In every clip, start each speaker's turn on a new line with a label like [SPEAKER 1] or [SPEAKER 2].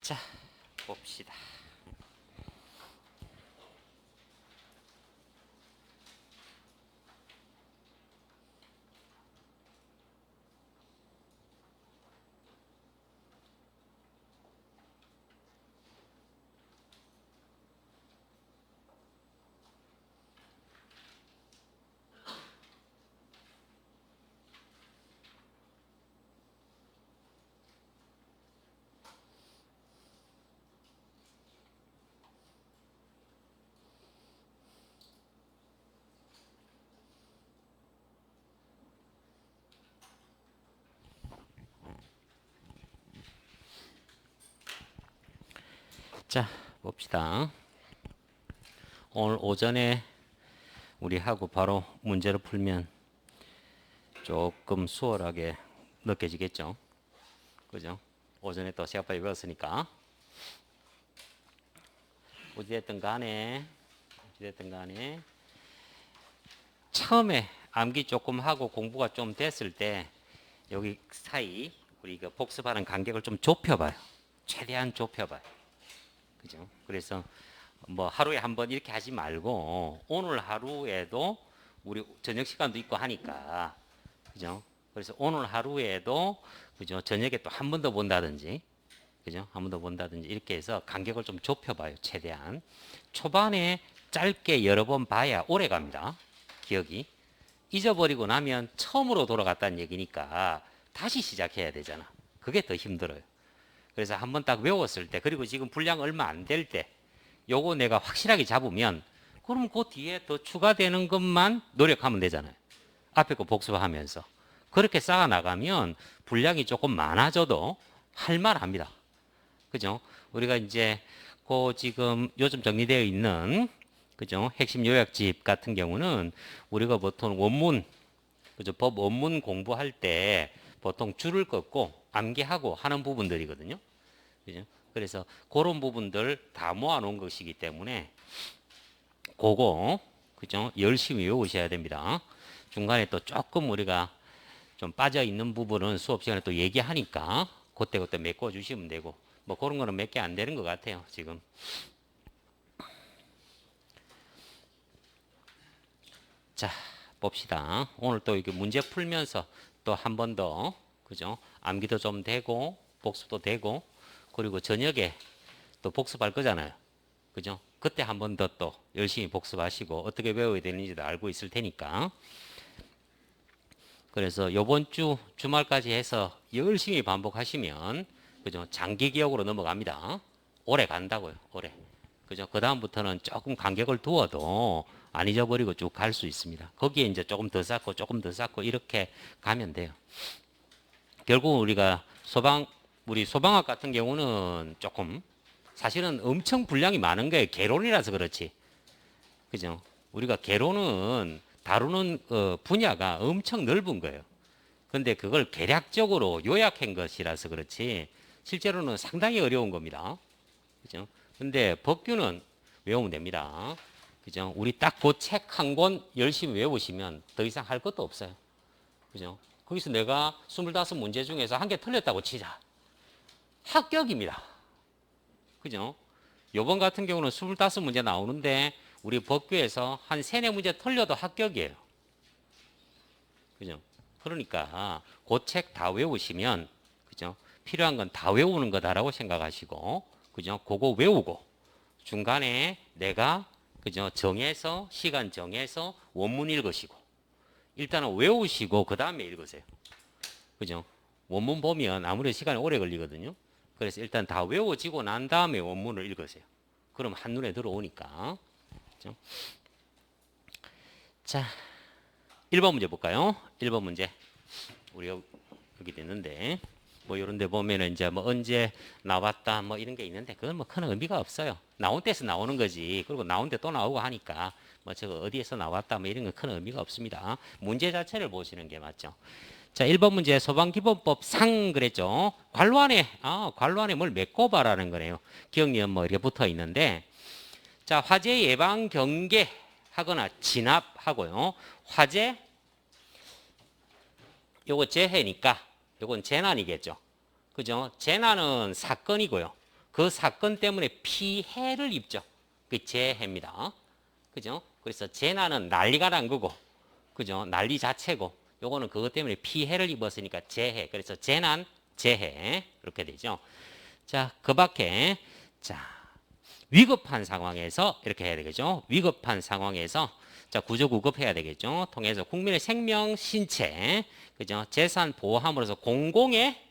[SPEAKER 1] 자, 봅시다. 자, 봅시다. 오늘 오전에 우리하고 바로 문제를 풀면 조금 수월하게 느껴지겠죠? 그죠? 오전에 또 시합까지 배웠으니까. 어찌됐든 간에 처음에 암기 조금 하고 공부가 좀 됐을 때 여기 사이 우리 그 복습하는 간격을 좀 좁혀봐요. 최대한 좁혀봐요. 그죠? 그래서 뭐 하루에 한 번 이렇게 하지 말고 오늘 하루에도 우리 저녁 시간도 있고 하니까 그죠? 그래서 오늘 하루에도 그죠? 저녁에 또 한 번 더 본다든지 그죠? 한 번 더 본다든지 이렇게 해서 간격을 좀 좁혀봐요. 최대한 초반에 짧게 여러 번 봐야 오래 갑니다. 기억이 잊어버리고 나면 처음으로 돌아갔다는 얘기니까 다시 시작해야 되잖아. 그게 더 힘들어요. 그래서 한번 딱 외웠을 때 그리고 지금 분량 얼마 안 될 때 요거 내가 확실하게 잡으면 그럼 그 뒤에 더 추가되는 것만 노력하면 되잖아요. 앞에 거 복습하면서 그렇게 쌓아 나가면 분량이 조금 많아져도 할만합니다. 그죠? 우리가 이제 그 지금 요즘 정리되어 있는 그죠? 핵심 요약집 같은 경우는 우리가 보통 원문 그죠? 법 원문 공부할 때 보통 줄을 긋고 암기하고 하는 부분들이거든요. 그죠? 그래서 그런 부분들 다 모아 놓은 것이기 때문에 그거 그죠? 열심히 외우셔야 됩니다. 중간에 또 조금 우리가 좀 빠져 있는 부분은 수업 시간에 또 얘기하니까 그때 메꿔 주시면 되고 뭐 그런 거는 몇 개 안 되는 것 같아요. 지금. 자, 봅시다. 오늘 또 이게 문제 풀면서 또 한 번 더 그죠? 암기도 좀 되고 복습도 되고 그리고 저녁에 또 복습할 거잖아요. 그죠? 그때 한 번 더 또 열심히 복습하시고 어떻게 외워야 되는지도 알고 있을 테니까. 그래서 요번 주 주말까지 해서 열심히 반복하시면 그죠? 장기 기억으로 넘어갑니다. 오래 간다고요. 오래. 그죠? 그다음부터는 조금 간격을 두어도 안 잊어버리고 쭉 갈 수 있습니다. 거기에 이제 조금 더 쌓고 조금 더 쌓고 이렇게 가면 돼요. 결국 우리가 우리 소방학 같은 경우는 조금 사실은 엄청 분량이 많은 거예요. 개론이라서 그렇지. 그죠? 우리가 개론은 다루는 분야가 엄청 넓은 거예요. 근데 그걸 개략적으로 요약한 것이라서 그렇지 실제로는 상당히 어려운 겁니다. 그죠? 근데 법규는 외우면 됩니다. 그죠? 우리 딱 그 책 한 권 열심히 외우시면 더 이상 할 것도 없어요. 그죠? 거기서 내가 25문제 중에서 한 개 틀렸다고 치자. 합격입니다. 그죠? 요번 같은 경우는 25문제 나오는데 우리 법규에서 한 3, 4문제 틀려도 합격이에요. 그죠? 그러니까 그 책 다 외우시면 그죠? 필요한 건 다 외우는 거다라고 생각하시고 그죠? 그거 외우고 중간에 내가 그죠? 정해서 시간 정해서 원문 읽으시고 일단은 외우시고 그 다음에 읽으세요. 그죠? 원문 보면 아무래도 시간이 오래 걸리거든요. 그래서 일단 다 외워지고 난 다음에 원문을 읽으세요. 그럼 한눈에 들어오니까. 그죠? 자, 1번 문제 볼까요? 1번 문제. 우리가 여기 됐는데 뭐 이런 데 보면은 이제 뭐 언제 나왔다 뭐 이런 게 있는데 그건 뭐 큰 의미가 없어요. 나온 데서 나오는 거지. 그리고 나온 데 또 나오고 하니까 뭐 저거 어디에서 나왔다 뭐 이런 건 큰 의미가 없습니다. 문제 자체를 보시는 게 맞죠. 자, 1번 문제 소방기본법 상 그랬죠. 관로안에 뭘 메꿔봐라는 거네요. 기억니은 뭐 이렇게 붙어 있는데 자, 화재 예방 경계 하거나 진압하고요. 화재 요거 재해니까 요건 재난이겠죠. 그죠? 재난은 사건이고요. 그 사건 때문에 피해를 입죠. 그 재해입니다. 그죠? 그래서 재난은 난리가 난 거고, 그죠? 난리 자체고, 요거는 그것 때문에 피해를 입었으니까 재해. 그래서 재난, 재해. 이렇게 되죠. 자, 그 밖에, 자, 위급한 상황에서 이렇게 해야 되겠죠. 위급한 상황에서 자, 구조구급해야 되겠죠. 통해서 국민의 생명, 신체, 그죠? 재산 보호함으로써 공공의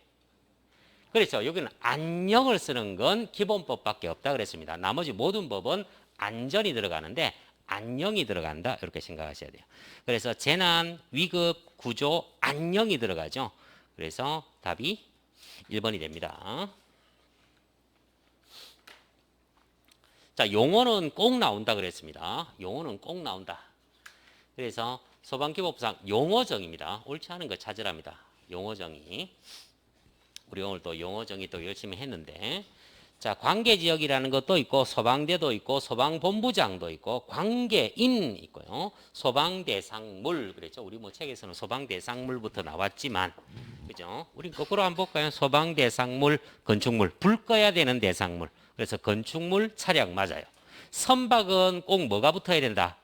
[SPEAKER 1] 그렇죠. 여기는 안녕을 쓰는 건 기본법밖에 없다 그랬습니다. 나머지 모든 법은 안전이 들어가는데 안녕이 들어간다 이렇게 생각하셔야 돼요. 그래서 재난, 위급, 구조, 안녕이 들어가죠. 그래서 답이 1번이 됩니다. 자, 용어는 꼭 나온다 그랬습니다. 용어는 꼭 나온다. 그래서 소방기본법상 용어정입니다. 옳지 않은 거 찾으랍니다. 용어정이. 우리 오늘 또 용어정의 또 열심히 했는데 자 관계지역이라는 것도 있고 소방대도 있고 소방본부장도 있고 관계인 있고요 소방대상물 그랬죠 우리 뭐 책에서는 소방대상물부터 나왔지만 그죠 우리 거꾸로 한번 볼까요 소방대상물 건축물 불 꺼야 되는 대상물 그래서 건축물 차량 맞아요 선박은 꼭 뭐가 붙어야 된다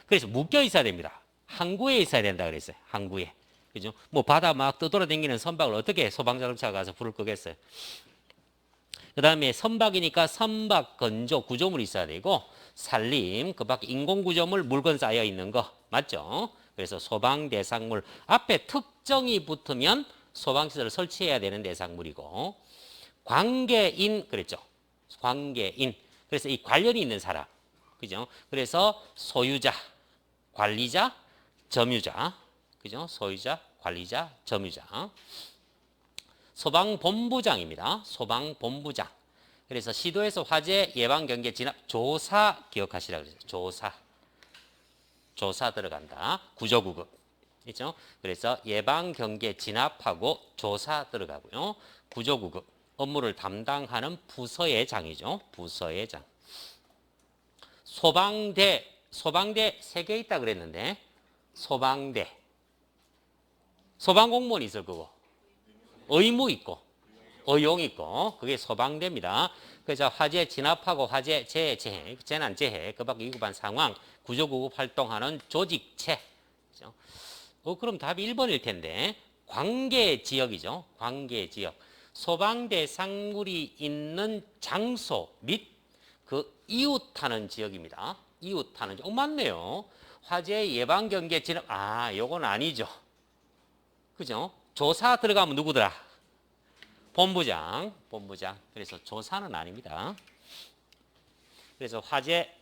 [SPEAKER 1] 그래서 묶여 있어야 됩니다 항구에 있어야 된다 그랬어요 항구에 그죠? 뭐 바다 막 떠돌아다니는 선박을 어떻게 소방자동차가 가서 불을 끄겠어요? 그 다음에 선박이니까 선박 건조 구조물이 있어야 되고 산림 그 밖에 인공구조물 물건 쌓여 있는 거 맞죠? 그래서 소방 대상물 앞에 특정이 붙으면 소방시설을 설치해야 되는 대상물이고 관계인 그랬죠? 관계인 그래서 이 관련이 있는 사람 그죠? 그래서 소유자, 관리자, 점유자 그죠? 소유자, 관리자, 점유자. 소방본부장입니다. 소방본부장. 그래서 시도에서 화재 예방 경계 진압 조사 기억하시라고 그랬죠. 조사. 조사 들어간다. 구조구급. 그렇죠? 그래서 예방 경계 진압하고 조사 들어가고요. 구조구급. 업무를 담당하는 부서의 장이죠. 부서의 장. 소방대. 소방대 3개 있다 그랬는데 소방대. 소방공무원이 있을 거고 의무 있고 의용 있고 그게 소방대입니다. 그래서 화재 진압하고 화재 재해, 재난 재해 그 밖에 위급한 상황 구조구급 활동하는 조직체 그렇죠? 그럼 답이 1번일 텐데 관계지역이죠. 관계지역 소방대상물이 있는 장소 및 그 이웃하는 지역입니다. 이웃하는 지역 맞네요. 화재 예방 경계 진압 요건 아니죠. 그죠? 조사 들어가면 누구더라? 본부장. 그래서 조사는 아닙니다. 그래서 화재,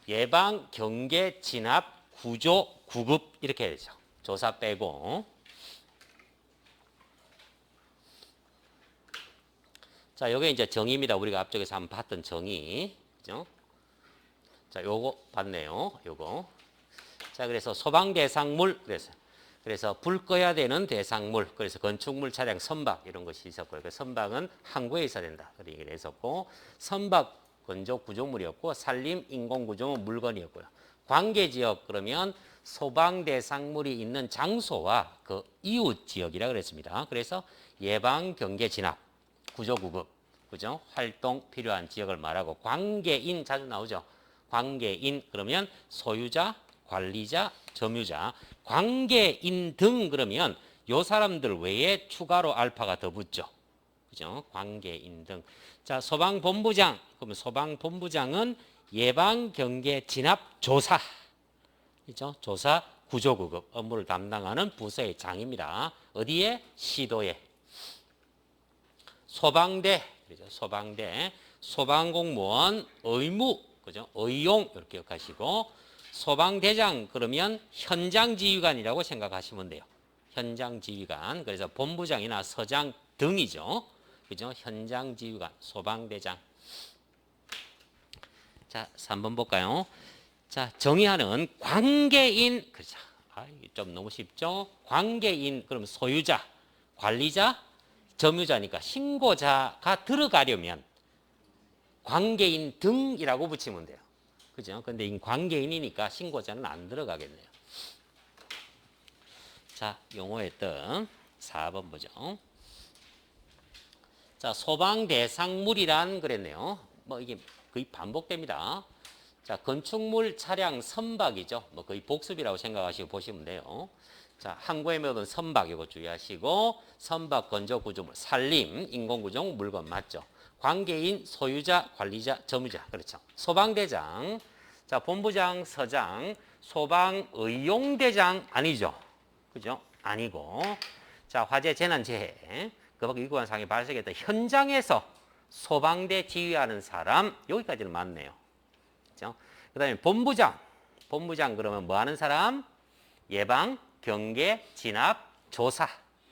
[SPEAKER 1] 예방, 경계, 진압, 구조, 구급 이렇게 해야 되죠. 조사 빼고. 자, 요게 이제 정의입니다. 우리가 앞쪽에서 한번 봤던 정의. 그죠? 자, 요거 봤네요. 요거. 자, 그래서 소방대상물 그래서 불 꺼야 되는 대상물, 그래서 건축물, 차량, 선박 이런 것이 있었고요. 그 선박은 항구에 있어야 된다. 그런 얘기를 했었고 선박 건조 구조물이었고 산림 인공구조물 물건이었고요. 관계지역 그러면 소방 대상물이 있는 장소와 그 이웃 지역이라 그랬습니다. 그래서 예방, 경계, 진압, 구조구급, 그죠? 활동 필요한 지역을 말하고 관계인 자주 나오죠. 관계인 그러면 소유자, 관리자, 점유자, 관계인 등 그러면 요 사람들 외에 추가로 알파가 더 붙죠. 그죠? 관계인 등. 자, 소방본부장. 그러면 소방본부장은 예방, 경계, 진압, 조사. 그죠? 조사, 구조구급 업무를 담당하는 부서의 장입니다. 어디에? 시도에. 소방대. 그죠? 소방대. 소방공무원 의무. 그죠? 의용 이렇게 기억하시고 소방대장 그러면 현장지휘관이라고 생각하시면 돼요. 현장지휘관. 그래서 본부장이나 서장 등이죠. 그죠? 현장지휘관, 소방대장. 자, 3번 볼까요? 자, 정의하는 관계인. 그렇죠. 좀 너무 쉽죠? 관계인, 그럼 소유자, 관리자, 점유자니까 신고자가 들어가려면 관계인 등이라고 붙이면 돼요. 그죠? 근데 이 관계인이니까 신고자는 안 들어가겠네요. 자, 용어의 뜻 4번 보죠. 자, 소방대상물이란 그랬네요. 뭐 이게 거의 반복됩니다. 자, 건축물, 차량, 선박이죠. 뭐 거의 복습이라고 생각하시고 보시면 돼요. 자, 항구의 묘는 선박 이거 주의하시고 선박, 건조 구조물, 산림, 인공구조, 물건 맞죠. 관계인, 소유자, 관리자, 점유자 그렇죠. 소방대장, 자 본부장, 서장, 소방의용대장 아니죠. 그죠? 아니고 자 화재, 재난, 재해 그 밖에 위급한 상황이 발생했던 현장에서 소방대 지휘하는 사람 여기까지는 맞네요. 그죠? 그 다음에 본부장 그러면 뭐 하는 사람? 예방, 경계, 진압, 조사,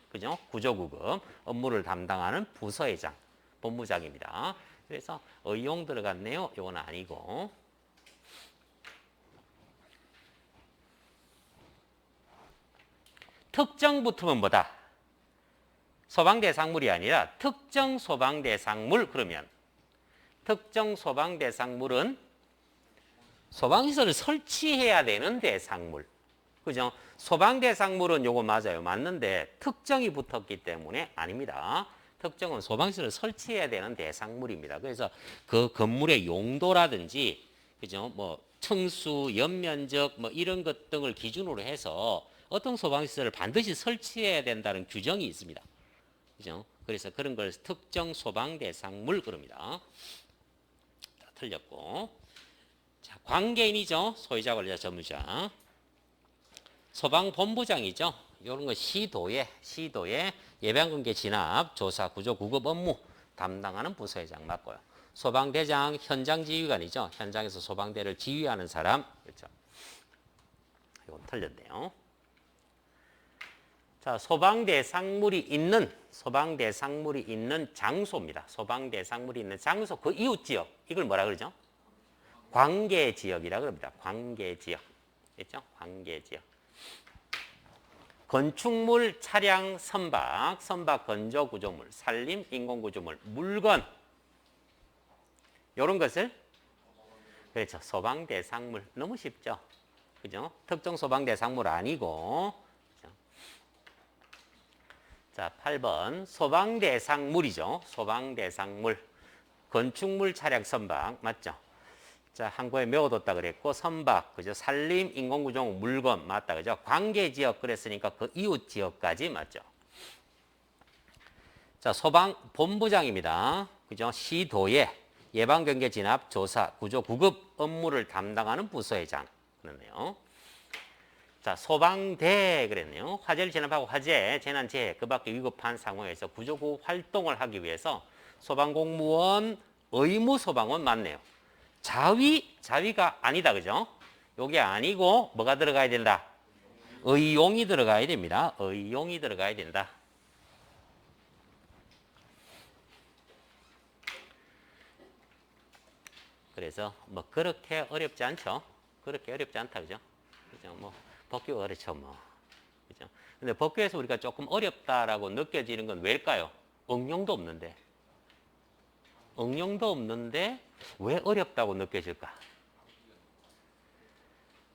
[SPEAKER 1] 그죠? 구조구급 업무를 담당하는 부서회장, 본부장입니다. 그래서 의용 들어갔네요. 이건 아니고. 특정 붙으면 뭐다? 소방대상물이 아니라 특정 소방대상물 그러면 특정 소방대상물은 소방시설을 설치해야 되는 대상물. 그죠? 소방대상물은 요거 맞아요. 맞는데 특정이 붙었기 때문에 아닙니다. 특정은 소방시설을 설치해야 되는 대상물입니다. 그래서 그 건물의 용도라든지 그죠? 뭐 층수, 연면적 뭐 이런 것 등을 기준으로 해서 어떤 소방시설을 반드시 설치해야 된다는 규정이 있습니다. 그죠? 그래서 그런 걸 특정 소방대상물 그럽니다. 자, 틀렸고. 자, 관계인이죠. 소유자, 관리자, 점유자. 소방본부장이죠. 이런 거 시도에 예방관계 진압, 조사, 구조, 구급 업무 담당하는 부서회장 맞고요. 소방대장, 현장지휘관이죠. 현장에서 소방대를 지휘하는 사람. 그렇죠. 이건 틀렸네요. 자, 소방대상물이 있는 장소입니다. 소방대상물이 있는 장소, 그 이웃지역. 이걸 뭐라 그러죠? 관계지역이라 그럽니다. 관계지역. 됐죠? 관계지역. 건축물, 차량, 선박, 건조 구조물, 산림, 인공구조물, 물건. 이런 것을 그렇죠. 소방대상물. 너무 쉽죠? 그죠? 특정 소방대상물 아니고. 그죠? 자, 8번. 소방대상물이죠. 소방대상물. 건축물, 차량, 선박. 맞죠? 자, 항구에 메워뒀다 그랬고, 선박, 그죠? 산림, 인공구조, 물건, 맞다, 그죠? 관계지역 그랬으니까 그 이웃 지역까지 맞죠? 자, 소방본부장입니다. 그죠? 시도에 예방경계 진압, 조사, 구조, 구급 업무를 담당하는 부서회장. 그렇네요. 자, 소방대 그랬네요. 화재를 진압하고 화재, 재난, 재해, 그 밖에 위급한 상황에서 구조, 구급 활동을 하기 위해서 소방공무원, 의무소방원 맞네요. 자위가 아니다. 그죠? 요게 아니고 뭐가 들어가야 된다? 의용이 들어가야 됩니다. 의용이 들어가야 된다. 그래서 뭐 그렇게 어렵지 않죠? 그렇게 어렵지 않다. 그죠? 그죠? 뭐 법규가 어렵죠, 뭐. 그죠? 근데 법규에서 우리가 조금 어렵다라고 느껴지는 건 왜일까요? 응용도 없는데 왜 어렵다고 느껴질까?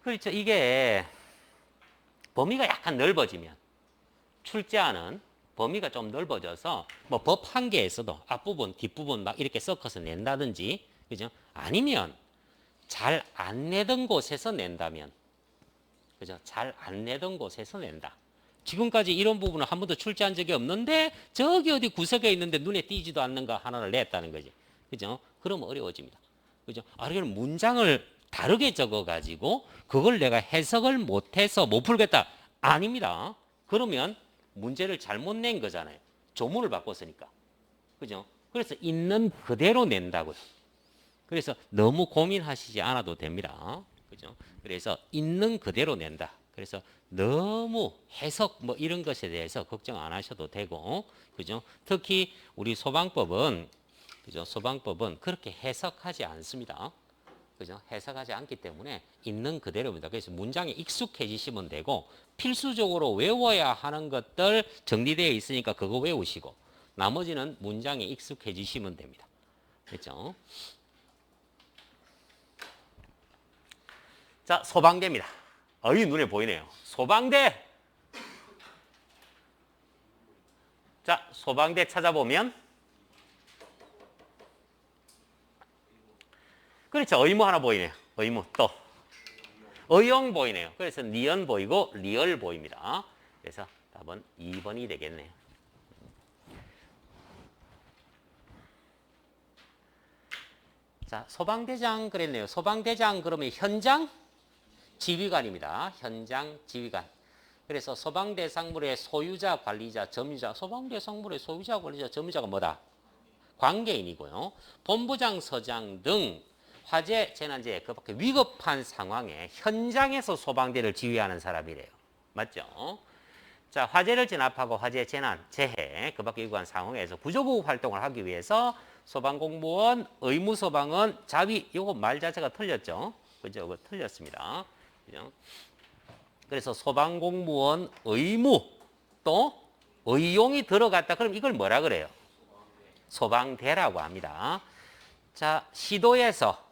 [SPEAKER 1] 그렇죠. 이게 범위가 약간 넓어지면 출제하는 범위가 좀 넓어져서 뭐 법 한 개에서도 앞부분, 뒷부분 막 이렇게 섞어서 낸다든지 그죠? 아니면 잘 안 내던 곳에서 낸다면 그죠? 잘 안 내던 곳에서 낸다. 지금까지 이런 부분은 한 번도 출제한 적이 없는데 저기 어디 구석에 있는데 눈에 띄지도 않는 거 하나를 냈다는 거지. 그죠? 그러면 어려워집니다. 그죠? 아, 그럼 문장을 다르게 적어가지고 그걸 내가 해석을 못해서 못 풀겠다. 아닙니다. 그러면 문제를 잘못 낸 거잖아요. 조문을 바꿨으니까. 그죠? 그래서 있는 그대로 낸다고요. 그래서 너무 고민하시지 않아도 됩니다. 그죠? 그래서 있는 그대로 낸다. 그래서 너무 해석 뭐 이런 것에 대해서 걱정 안 하셔도 되고, 그죠? 특히 우리 소방법은, 그죠? 소방법은 그렇게 해석하지 않습니다. 그죠? 해석하지 않기 때문에 있는 그대로입니다. 그래서 문장에 익숙해지시면 되고, 필수적으로 외워야 하는 것들 정리되어 있으니까 그거 외우시고, 나머지는 문장에 익숙해지시면 됩니다. 그렇죠? 자, 소방대입니다. 어이, 눈에 보이네요. 소방대. 자, 소방대 찾아보면 그렇죠. 의무 하나 보이네요. 의무 또. 의용 보이네요. 그래서 니은 보이고 리얼 보입니다. 그래서 답은 2번이 되겠네요. 자, 소방대장 그랬네요. 소방대장 그러면 현장 지휘관입니다. 현장 지휘관. 그래서 소방대상물의 소유자, 관리자, 점유자. 소방대상물의 소유자, 관리자, 점유자가 뭐다? 관계인이고요. 본부장, 서장 등 화재, 재난재해 그 밖에 위급한 상황에 현장에서 소방대를 지휘하는 사람이래요. 맞죠? 자, 화재를 진압하고 화재, 재난, 재해 그 밖에 위급한 상황에서 구조구급 활동을 하기 위해서 소방공무원, 의무소방은 자위, 이거 말 자체가 틀렸죠? 그죠? 이거 틀렸습니다. 그죠? 그래서 소방공무원 의무 또 의용이 들어갔다. 그럼 이걸 뭐라 그래요? 소방대라고 합니다. 자, 시도에서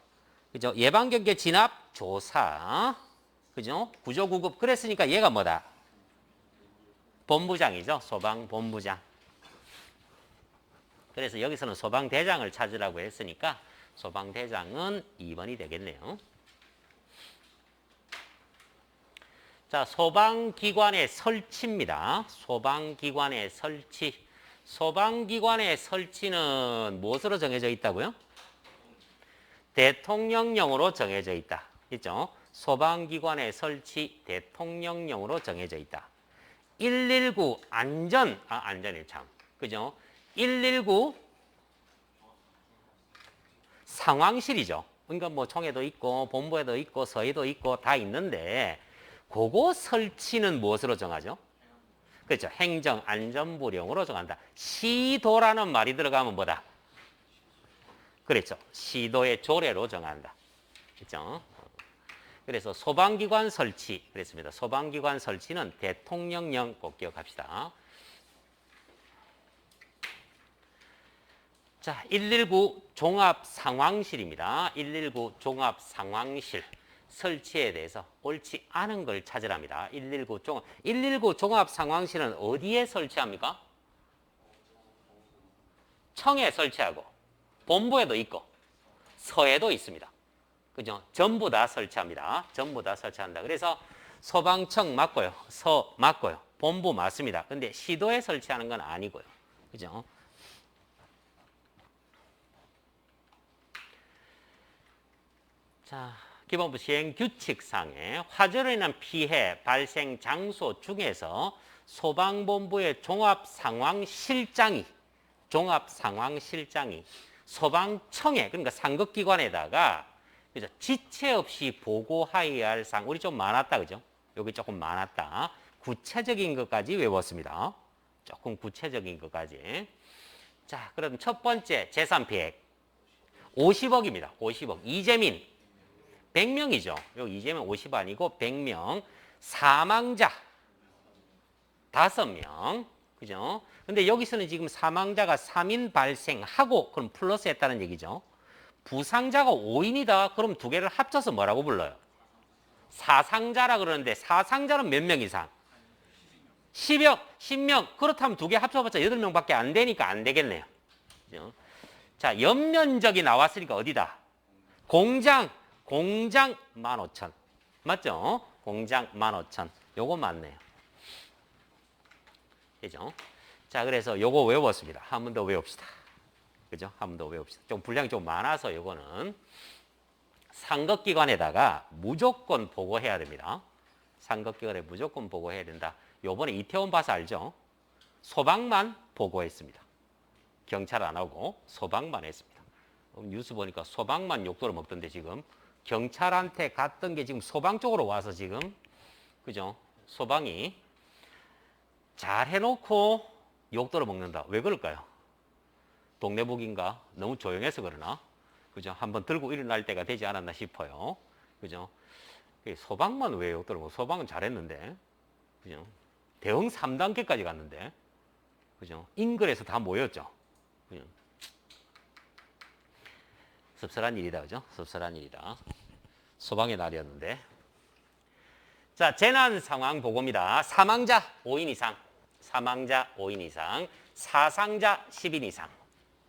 [SPEAKER 1] 그죠? 예방경계 진압 조사. 그죠? 구조구급. 그랬으니까 얘가 뭐다? 본부장이죠. 소방본부장. 그래서 여기서는 소방대장을 찾으라고 했으니까 소방대장은 2번이 되겠네요. 자, 소방기관의 설치입니다. 소방기관의 설치. 소방기관의 설치는 무엇으로 정해져 있다고요? 대통령령으로 정해져 있다. 있죠? 소방기관의 설치 대통령령으로 정해져 있다. 119 안전이 참. 그죠? 119 상황실이죠. 그러니까 뭐 총회도 있고 본부에도 있고 서해도 있고 다 있는데 그거 설치는 무엇으로 정하죠? 그렇죠. 행정안전부령으로 정한다. 시도라는 말이 들어가면 뭐다? 그렇죠. 시도의 조례로 정한다. 그렇죠. 그래서 소방기관 설치 그랬습니다. 소방기관 설치는 대통령령 꼭 기억합시다. 자, 119 종합상황실입니다. 119 종합상황실 설치에 대해서 옳지 않은 걸 찾으랍니다. 119 종합상황실은 어디에 설치합니까? 청에 설치하고 본부에도 있고 서에도 있습니다. 그죠? 전부 다 설치합니다. 전부 다 설치한다. 그래서 소방청 맞고요. 서 맞고요. 본부 맞습니다. 근데 시도에 설치하는 건 아니고요. 그죠? 자, 기본부 시행 규칙상에 화재로 인한 피해 발생 장소 중에서 소방본부의 종합상황실장이 소방청에 그러니까 상급기관에다가 그죠? 지체 없이 보고하여야 할 사항. 우리 좀 많았다. 그죠? 여기 조금 많았다. 구체적인 것까지 외웠습니다. 조금 구체적인 것까지. 자, 그럼 첫 번째 재산 피해 50억입니다. 50억. 이재민 100명이죠. 여기 이재명 50 아니고 100명. 사망자 5명. 그죠? 근데 여기서는 지금 사망자가 3인 발생하고 그럼 플러스 했다는 얘기죠. 부상자가 5인이다. 그럼 두 개를 합쳐서 뭐라고 불러요? 사상자라 그러는데 사상자는 몇 명 이상? 10명. 그렇다면 두 개 합쳐봤자 8명밖에 안 되니까 안 되겠네요. 그죠? 자, 연면적이 나왔으니까 어디다? 공장 15,000. 맞죠? 공장 15,000. 요거 맞네요. 그죠? 자, 그래서 요거 외웠습니다. 한 번 더 외웁시다. 그죠? 한 번 더 외웁시다. 좀 분량이 좀 많아서 요거는 상급기관에다가 무조건 보고해야 됩니다. 상급기관에 무조건 보고해야 된다. 요번에 이태원 봐서 알죠? 소방만 보고했습니다. 경찰 안 하고 소방만 했습니다. 뉴스 보니까 소방만 욕도로 먹던데 지금 경찰한테 갔던 게 지금 소방 쪽으로 와서 지금 그죠? 소방이 잘 해놓고 욕도로 먹는다. 왜 그럴까요? 동네북인가? 너무 조용해서 그러나? 그죠? 한번 들고 일어날 때가 되지 않았나 싶어요. 그죠? 소방만 왜 욕도로 먹어? 소방은 잘했는데. 그죠? 대응 3단계까지 갔는데. 그죠? 인근에서 다 모였죠. 그죠? 씁쓸한 일이다. 그죠? 씁쓸한 일이다. 소방의 날이었는데. 자, 재난 상황 보고입니다. 사망자 5인 이상. 사망자 5인 이상. 사상자 10인 이상.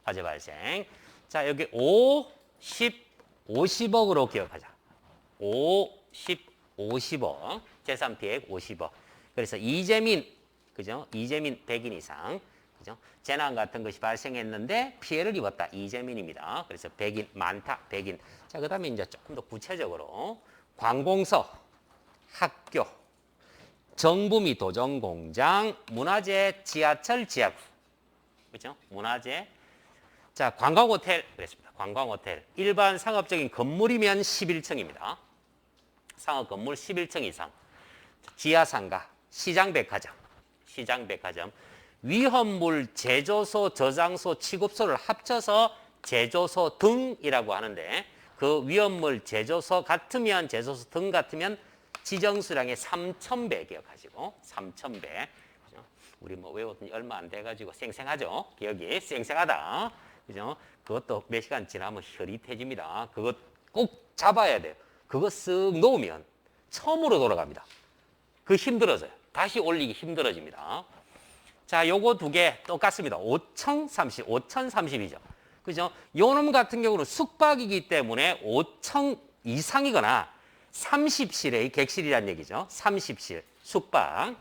[SPEAKER 1] 화재 발생. 자, 여기 5, 10, 50억으로 기억하자. 50억. 재산 피해액 50억. 그래서 이재민, 그죠? 이재민 100인 이상. 그죠? 재난 같은 것이 발생했는데 피해를 입었다. 이재민입니다. 그래서 100인, 많다. 100인. 자, 그 다음에 이제 조금 더 구체적으로 관공서, 학교, 정부 및 도정공장, 문화재, 지하철, 지하구. 그죠? 문화재. 자, 관광호텔 그랬습니다. 관광호텔. 일반 상업적인 건물이면 11층입니다. 상업 건물 11층 이상. 지하상가, 시장백화점, 시장백화점. 위험물 제조소, 저장소, 취급소를 합쳐서 제조소 등이라고 하는데 그 위험물 제조소 같으면 제조소 등 같으면 지정수량의 3,000배 기억하시고 3,000배. 우리 뭐 외웠더니 얼마 안 돼가지고 쌩쌩하죠. 기억이 쌩쌩하다. 그죠? 그것도 몇 시간 지나면 흐릿해집니다. 그것 꼭 잡아야 돼요. 그거 쓱 놓으면 처음으로 돌아갑니다. 그 힘들어져요. 다시 올리기 힘들어집니다. 자, 요거 두 개 똑같습니다. 5,030이죠. 그죠? 요놈 같은 경우는 숙박이기 때문에 5천 이상이거나 30실의 객실이라는 얘기죠. 30실, 숙박.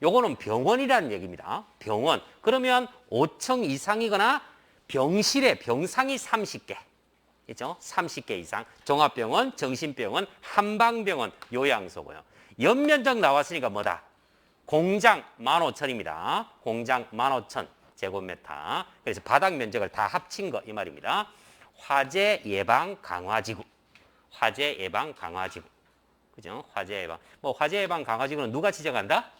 [SPEAKER 1] 요거는 병원이라는 얘기입니다. 병원. 그러면 5층 이상이거나 병실에 병상이 30개. 있죠? 30개 이상. 종합병원, 정신병원, 한방병원, 요양소고요. 연면적 나왔으니까 뭐다? 공장 15,000입니다. 공장 15,000 제곱미터. 그래서 바닥 면적을 다 합친 거 이 말입니다. 화재 예방 강화지구. 화재 예방 강화지구. 그죠? 화재 예방. 뭐 화재 예방 강화지구는 누가 지정한다?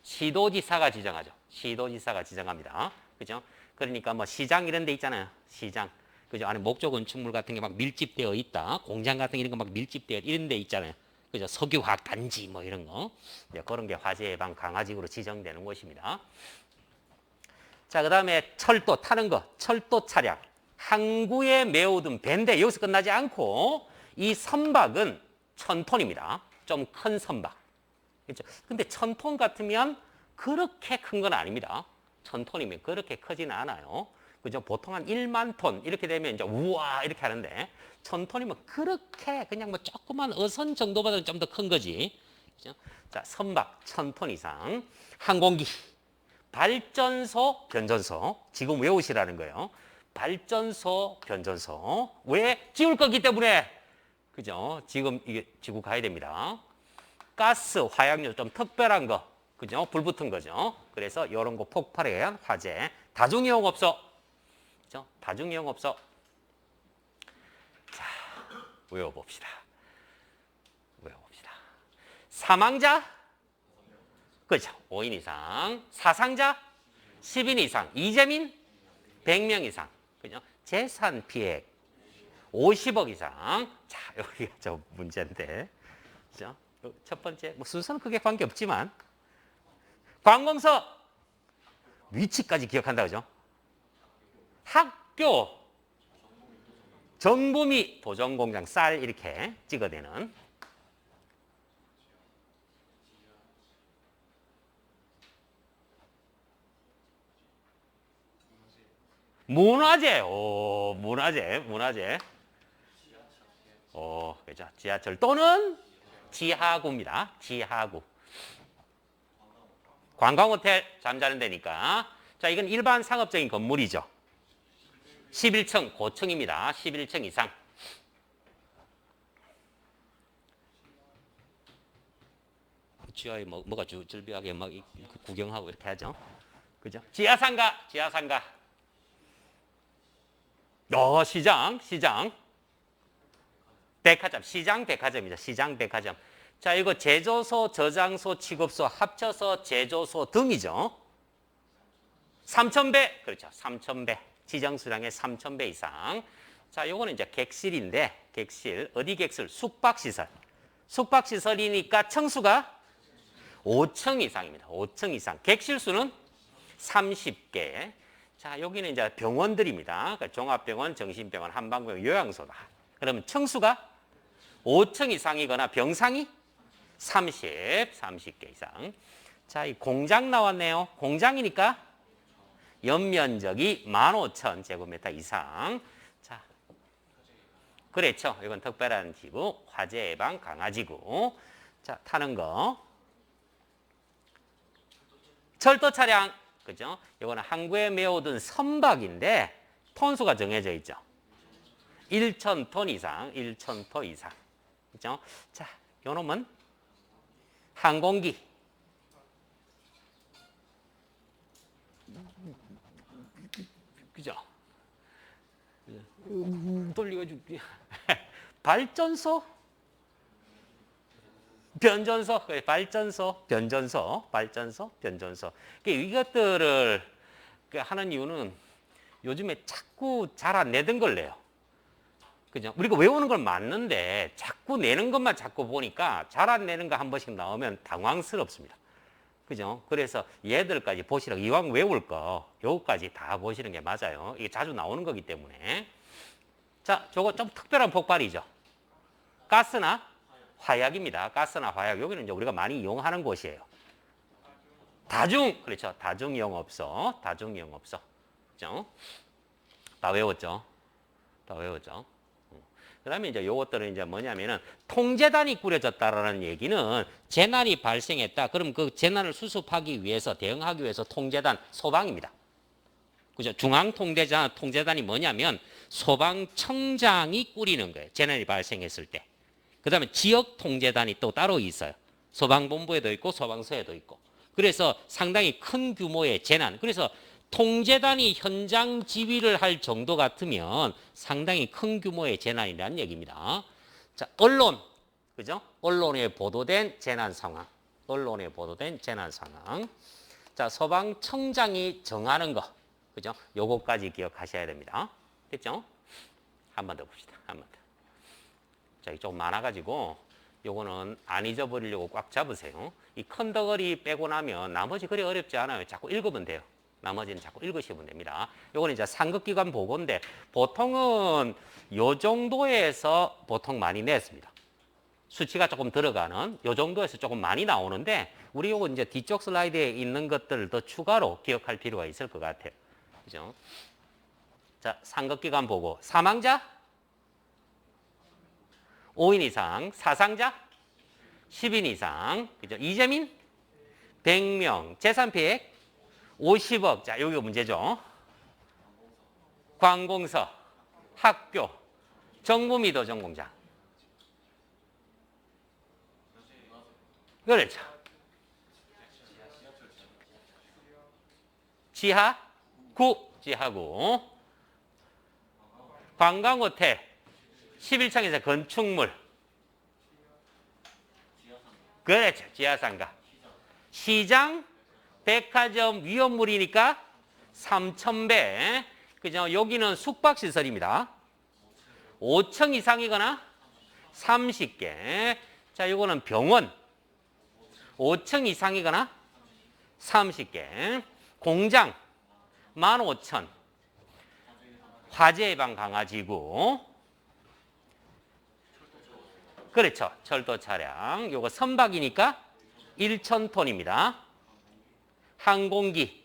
[SPEAKER 1] 시도지사가 지정하죠. 시도지사가 지정합니다. 그죠? 그러니까 뭐 시장 이런 데 있잖아요. 시장. 그죠? 안에 목조 건축물 같은 게 막 밀집되어 있다. 공장 같은 게 이런 거 막 밀집되어 이런 데 있잖아요. 그죠? 석유화학 단지 뭐 이런 거. 이제 그런 게 화재 예방 강화지구로 지정되는 곳입니다. 자, 그다음에 철도 타는 거. 철도 차량. 항구에 메워둔 배인데 여기서 끝나지 않고 이 선박은 1,000톤입니다. 좀 큰 선박. 그렇죠? 근데 1,000톤 같으면 그렇게 큰 건 아닙니다. 1,000톤이면 그렇게 크지는 않아요. 그죠? 보통 한 1만 톤 이렇게 되면 이제 우와 이렇게 하는데 1,000톤이면 그렇게 그냥 뭐 조그만 어선 정도보다는 좀 더 큰 거지. 그죠? 자, 선박 1,000톤 이상. 항공기, 발전소, 변전소. 지금 외우시라는 거예요. 발전소, 변전소. 왜? 지울 거기 때문에. 그죠? 지금 이게 지구 가야 됩니다. 가스, 화약류 좀 특별한 거. 그죠? 불 붙은 거죠. 그래서 이런 거 폭발에 의한 화재. 다중이용업소. 그죠? 다중이용업소. 자, 외워봅시다. 외워봅시다. 사망자? 그죠? 5인 이상. 사상자? 10인 이상. 이재민? 100명 이상. 그죠? 재산 피해 50억 이상. 자, 여기가 저 문제인데. 그죠? 첫 번째, 뭐 순서는 크게 관계없지만 관공서 위치까지 기억한다 그죠? 학교, 정부 및 도정공장 쌀 이렇게 찍어대는 문화재. 오, 문화재. 오, 그죠? 지하철 또는 지하구입니다. 지하구. 관광호텔 잠자는 데니까. 자, 이건 일반 상업적인 건물이죠. 11층, 고층입니다. 11층 이상. 지하에 뭐가 줄비하게 막 구경하고 이렇게 하죠. 그죠? 지하상가. 시장. 백화점, 시장 백화점이죠. 시장 백화점. 자, 이거 제조소, 저장소, 취급소 합쳐서 제조소 등이죠. 3,000배. 그렇죠. 3,000배. 지정수량의 3,000배 이상. 자, 요거는 이제 객실인데, 객실. 어디 객실? 숙박시설. 숙박시설이니까 층수가 5층 이상입니다. 5층 이상. 객실 수는 30개. 자, 여기는 이제 병원들입니다. 그러니까 종합병원, 정신병원, 한방병원, 요양소다. 그러면 층수가 5층 이상이거나 병상이 30개 이상. 자, 이 공장 나왔네요. 공장이니까 연면적이 15,000제곱미터 이상. 자, 그렇죠. 이건 특별한 지구, 화재 예방 강화지구. 자, 타는 거. 철도 차량, 그죠? 이거는 항구에 메워둔 선박인데 톤수가 정해져 있죠. 1,000톤 이상, 1,000톤 이상. 그죠? 자, 요 놈은 항공기. 그죠? 돌려가지고 발전소, 변전소, 발전소, 변전소, 발전소, 변전소. 이것들을 하는 이유는 요즘에 자꾸 잘 안 내던 걸 내요. 그죠? 우리가 외우는 걸 맞는데 자꾸 내는 것만 자꾸 보니까 잘 안 내는 거 한 번씩 나오면 당황스럽습니다. 그죠? 그래서 얘들까지 보시라고 이왕 외울 거 요거까지 다 보시는 게 맞아요. 이게 자주 나오는 거기 때문에. 자, 저거 좀 특별한 폭발이죠. 가스나 화약입니다. 가스나 화약. 여기는 이제 우리가 많이 이용하는 곳이에요. 그렇죠. 다중이용업소. 다중이용업소. 그죠? 다 외웠죠? 다 외웠죠? 그 다음에 이제 요것들은 이제 뭐냐면은 통제단이 꾸려졌다라는 얘기는 재난이 발생했다. 그럼 그 재난을 수습하기 위해서, 대응하기 위해서 통제단, 소방입니다. 그죠? 중앙통제단이 뭐냐면 소방청장이 꾸리는 거예요. 재난이 발생했을 때. 그 다음에 지역통제단이 또 따로 있어요. 소방본부에도 있고 소방서에도 있고. 그래서 상당히 큰 규모의 재난. 그래서 통제단이 현장 지휘를 할 정도 같으면 상당히 큰 규모의 재난이라는 얘기입니다. 자, 언론. 그죠? 언론에 보도된 재난 상황. 언론에 보도된 재난 상황. 자, 소방청장이 정하는 거. 그죠? 요거까지 기억하셔야 됩니다. 됐죠? 한 번 더 봅시다. 한 번 더. 자, 이 조금 많아가지고 요거는 안 잊어버리려고 꽉 잡으세요. 이 큰 덩어리 빼고 나면 나머지 그리 어렵지 않아요. 자꾸 읽으면 돼요. 나머지는 자꾸 읽으시면 됩니다. 요거는 이제 상급기관 보고인데 보통은 요 정도에서 보통 많이 냈습니다. 수치가 조금 들어가는 요 정도에서 조금 많이 나오는데 우리 요거 이제 뒤쪽 슬라이드에 있는 것들을 더 추가로 기억할 필요가 있을 것 같아요. 그죠? 자, 상급기관 보고 사망자 5인 이상, 사상자 10인 이상, 그죠? 이재민 100명, 재산 피해 50억. 자, 여기가 문제죠. 관공서, 학교, 정부 및 어정공장. 그렇죠. 지하구. 관광호텔, 11층에서 건축물. 그렇죠. 지하상가. 시장, 백화점, 위험물이니까 3,000배. 그죠? 여기는 숙박시설입니다. 5층 이상이거나 30개. 자, 이거는 병원. 5층 이상이거나 30개. 공장 15,000. 화재 예방 강화지구. 그렇죠. 철도 차량. 요거 선박이니까 1,000톤입니다. 항공기,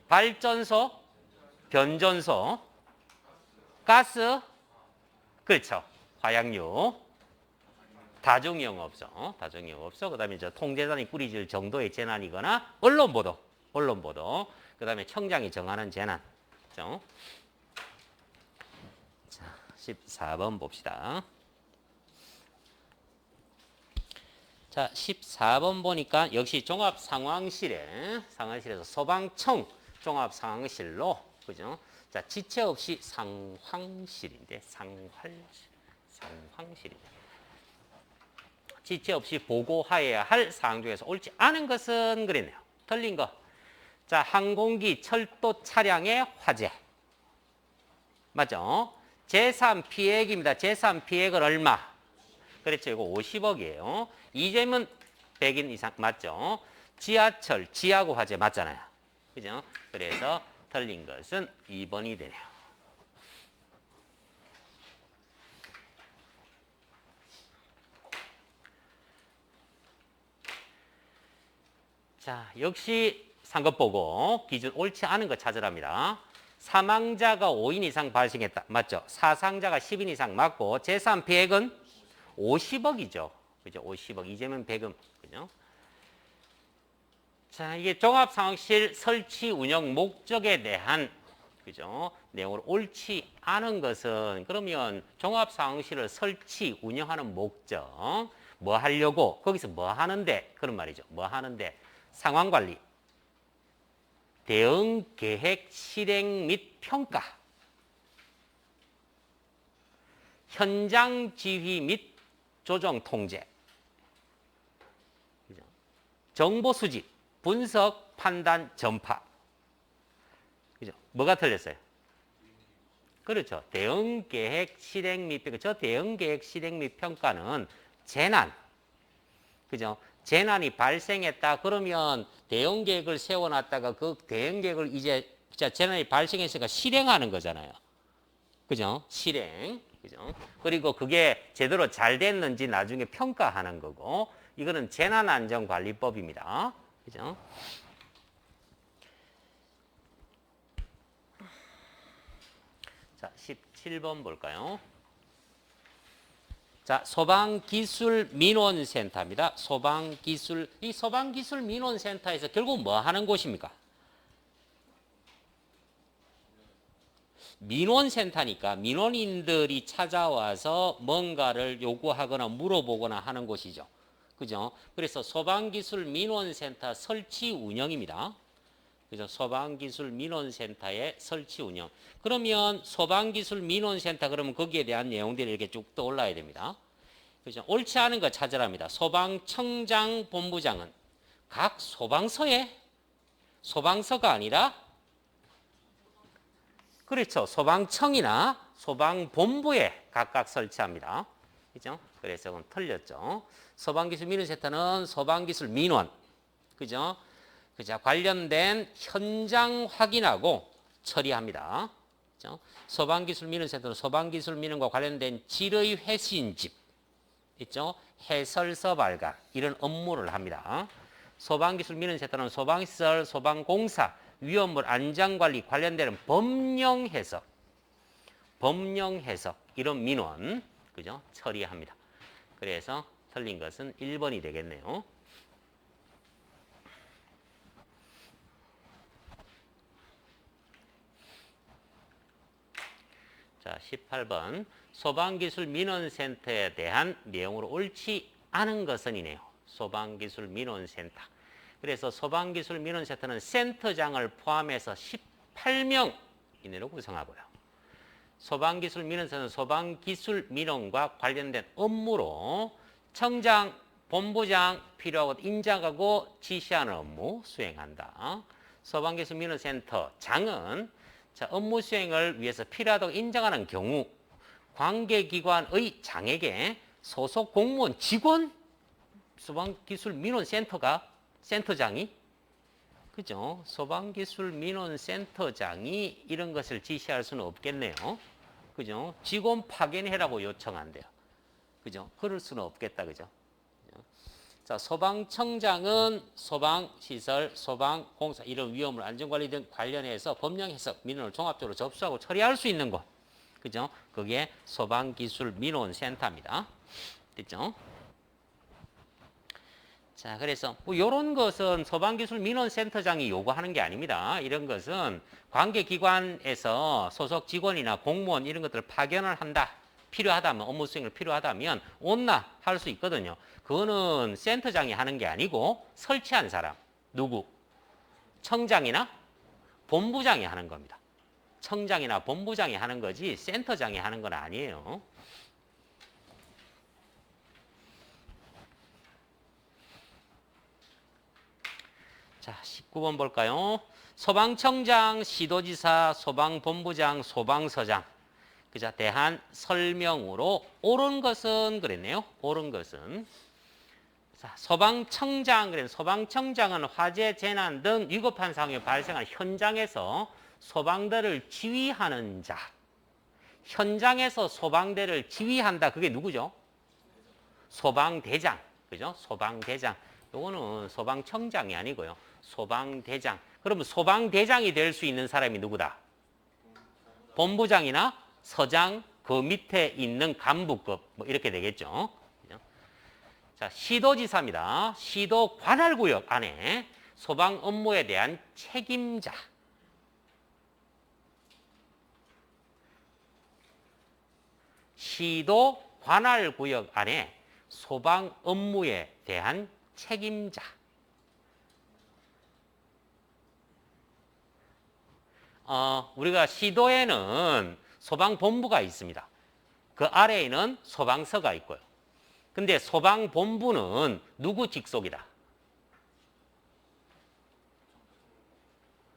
[SPEAKER 1] 발전소, 변전소, 가스, 그렇죠. 화약류, 다중이용업소, 그 다음에 이제 통제단이 꾸리질 정도의 재난이거나 언론 보도, 그 다음에 청장이 정하는 재난. 그렇죠? 자, 14번 봅시다. 자, 14번 보니까 역시 상황실에서 소방청 종합상황실로, 그죠? 자, 지체 없이 상황실인데, 상황실인데. 지체 없이 보고하여야 할 사항 중에서 옳지 않은 것은 그랬네요. 틀린 거. 자, 항공기, 철도 차량의 화재. 맞죠? 재산 피해액입니다. 재산 피해액은 얼마? 그렇죠. 이거 50억이에요. 이재민 100인 이상 맞죠? 지하철, 지하구 화재 맞잖아요. 그죠? 그래서 틀린 것은 2번이 되네요. 자, 역시 상급 보고 기준 옳지 않은 거 찾으랍니다. 사망자가 5인 이상 발생했다. 맞죠? 사상자가 10인 이상 맞고 재산 피해액은 50억이죠. 그죠? 50억. 이재명 배금. 그죠? 자, 이게 종합상황실 설치 운영 목적에 대한 그죠? 내용으로 옳지 않은 것은 그러면 종합상황실을 설치 운영하는 목적 뭐 하려고 거기서 뭐 하는데 그런 말이죠. 뭐 하는데 상황관리, 대응 계획 실행 및 평가, 현장 지휘 및 조정 통제, 정보 수집, 분석, 판단, 전파. 그죠? 뭐가 틀렸어요? 그렇죠. 대응 계획 실행 및 평가. 저 대응 계획 실행 및 평가는 재난. 그죠? 재난이 발생했다 그러면 대응 계획을 세워놨다가 그 대응 계획을 이제 재난이 발생했으니까 실행하는 거잖아요. 그죠? 실행. 그죠? 그리고 그게 제대로 잘 됐는지 나중에 평가하는 거고 이거는 재난안전관리법입니다. 그죠? 자, 17번 볼까요? 자, 소방기술민원센터입니다. 이 소방기술민원센터에서 결국 뭐 하는 곳입니까? 민원센터니까 민원인들이 찾아와서 뭔가를 요구하거나 물어보거나 하는 곳이죠. 그죠? 그래서 소방기술민원센터 설치 운영입니다. 그죠? 소방기술민원센터의 설치 운영. 그러면 소방기술민원센터 그러면 거기에 대한 내용들이 이렇게 쭉 떠올라야 됩니다. 그죠? 옳지 않은 거 찾으랍니다. 소방청장 본부장은 각 소방서가 아니라 그렇죠. 소방청이나 소방본부에 각각 설치합니다. 그죠? 그래서 그건 틀렸죠. 소방기술민원센터는 소방기술민원. 그죠? 그죠? 관련된 현장 확인하고 처리합니다. 그죠? 소방기술민원센터는 소방기술민원과 관련된 질의 회신집, 있죠? 해설서 발간 이런 업무를 합니다. 소방기술민원센터는 소방시설, 소방공사, 위험물 안전관리 관련되는 법령 해석 이런 민원 그죠? 처리합니다. 그래서 틀린 것은 1번이 되겠네요. 자, 18번 소방기술민원센터에 대한 내용으로 옳지 않은 것은이네요. 소방기술민원센터. 그래서 소방기술민원센터는 센터장을 포함해서 18명 이내로 구성하고요. 소방기술민원센터는 소방기술민원과 관련된 업무로 청장, 본부장 필요하고 인정하고 지시하는 업무 수행한다. 소방기술민원센터 장은 자, 업무 수행을 위해서 필요하다고 인정하는 경우 관계기관의 장에게 소속 공무원 직원 소방기술민원센터가 센터장이 그죠? 소방기술민원센터장이 이런 것을 지시할 수는 없겠네요. 그죠? 직원 파견해라고 요청한대요. 그죠? 그럴 수는 없겠다. 그죠? 자, 소방청장은 소방시설, 소방공사 이런 위험물 안전관리 등 관련해서 법령 해석 민원을 종합적으로 접수하고 처리할 수 있는 곳. 그죠? 그게 소방기술민원센터입니다. 됐죠? 자, 그래서 뭐 이런 것은 소방기술민원센터장이 요구하는 게 아닙니다. 이런 것은 관계기관에서 소속 직원이나 공무원 이런 것들을 파견을 한다. 필요하다면 업무 수행을 필요하다면 온나 할 수 있거든요. 그거는 센터장이 하는 게 아니고 설치한 사람 누구? 청장이나 본부장이 하는 겁니다. 청장이나 본부장이 하는 거지 센터장이 하는 건 아니에요. 자, 19번 볼까요? 소방청장, 시도지사, 소방본부장, 소방서장. 그자 대한 설명으로 옳은 것은 그랬네요. 옳은 것은 자, 소방청장 그랬는데 소방청장은 화재, 재난 등 위급한 상황이 발생한 현장에서 소방대를 지휘하는 자. 현장에서 소방대를 지휘한다. 그게 누구죠? 소방대장. 그죠? 소방대장. 요거는 소방청장이 아니고요. 소방대장. 그러면 소방대장이 될 수 있는 사람이 누구다? 본부장이나 서장 그 밑에 있는 간부급 뭐 이렇게 되겠죠. 그죠? 자, 시도지사입니다. 시도 관할구역 안에 소방 업무에 대한 책임자. 시도 관할구역 안에 소방 업무에 대한 책임자. 우리가 시도에는 소방본부가 있습니다. 그 아래에는 소방서가 있고요. 근데 소방본부는 누구 직속이다?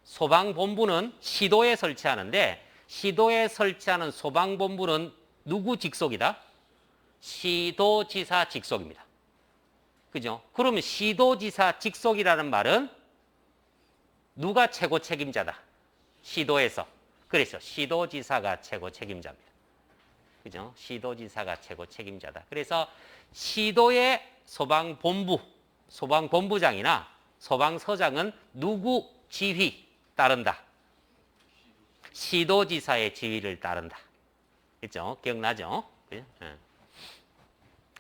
[SPEAKER 1] 소방본부는 시도에 설치하는데 시도에 설치하는 소방본부는 누구 직속이다? 시도지사 직속입니다. 그죠? 그러면 시도지사 직속이라는 말은 누가 최고 책임자다? 시도에서. 그래서 시도지사가 최고 책임자입니다. 그죠? 시도지사가 최고 책임자다. 그래서 시도의 소방본부, 소방본부장이나 소방서장은 누구 지휘 따른다? 시도지사의 지휘를 따른다. 그죠? 기억나죠? 그죠? 네.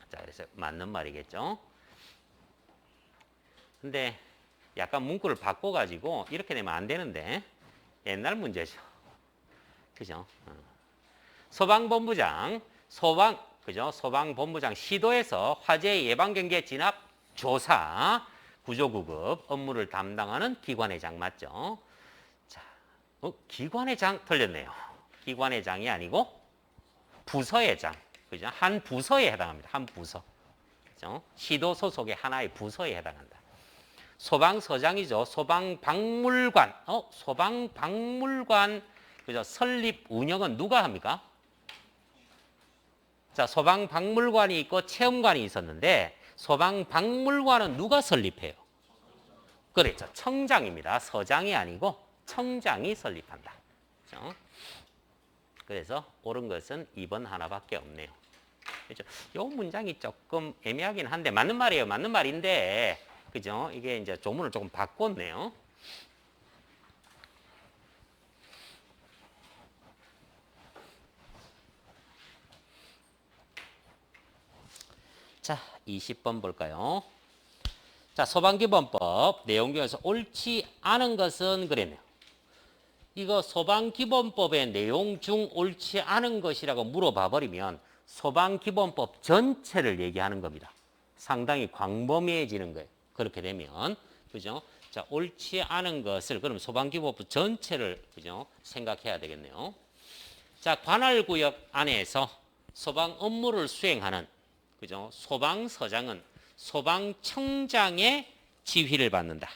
[SPEAKER 1] 자, 그래서 맞는 말이겠죠? 근데 약간 문구를 바꿔가지고 이렇게 되면 안 되는데 옛날 문제죠. 그죠? 소방본부장, 그죠? 소방본부장 시도에서 화재 예방 경계 진압 조사 구조구급 업무를 담당하는 기관회장 맞죠? 자, 기관회장 틀렸네요. 기관회장이 아니고 부서회장. 그죠? 한 부서에 해당합니다. 한 부서. 그죠? 시도 소속의 하나의 부서에 해당한다. 소방서장이죠. 소방박물관. 소방박물관. 그죠? 설립 운영은 누가 합니까? 자, 소방박물관이 있고 체험관이 있었는데 소방박물관은 누가 설립해요? 그렇죠. 청장입니다. 서장이 아니고 청장이 설립한다. 그렇죠? 그래서 옳은 것은 2번 하나밖에 없네요. 그렇죠? 이 문장이 조금 애매하긴 한데 맞는 말이에요. 맞는 말인데 그죠? 이게 이제 조문을 조금 바꿨네요. 자, 20번 볼까요? 자, 소방기본법 내용 중에서 옳지 않은 것은 그랬네요. 이거 소방기본법의 내용 중 옳지 않은 것이라고 물어봐 버리면 소방기본법 전체를 얘기하는 겁니다. 상당히 광범위해지는 거예요. 그렇게 되면 그죠? 자, 옳지 않은 것을 그럼 소방기본법 전체를 그죠? 생각해야 되겠네요. 자, 관할구역 안에서 소방 업무를 수행하는 그죠? 소방서장은 소방청장의 지휘를 받는다.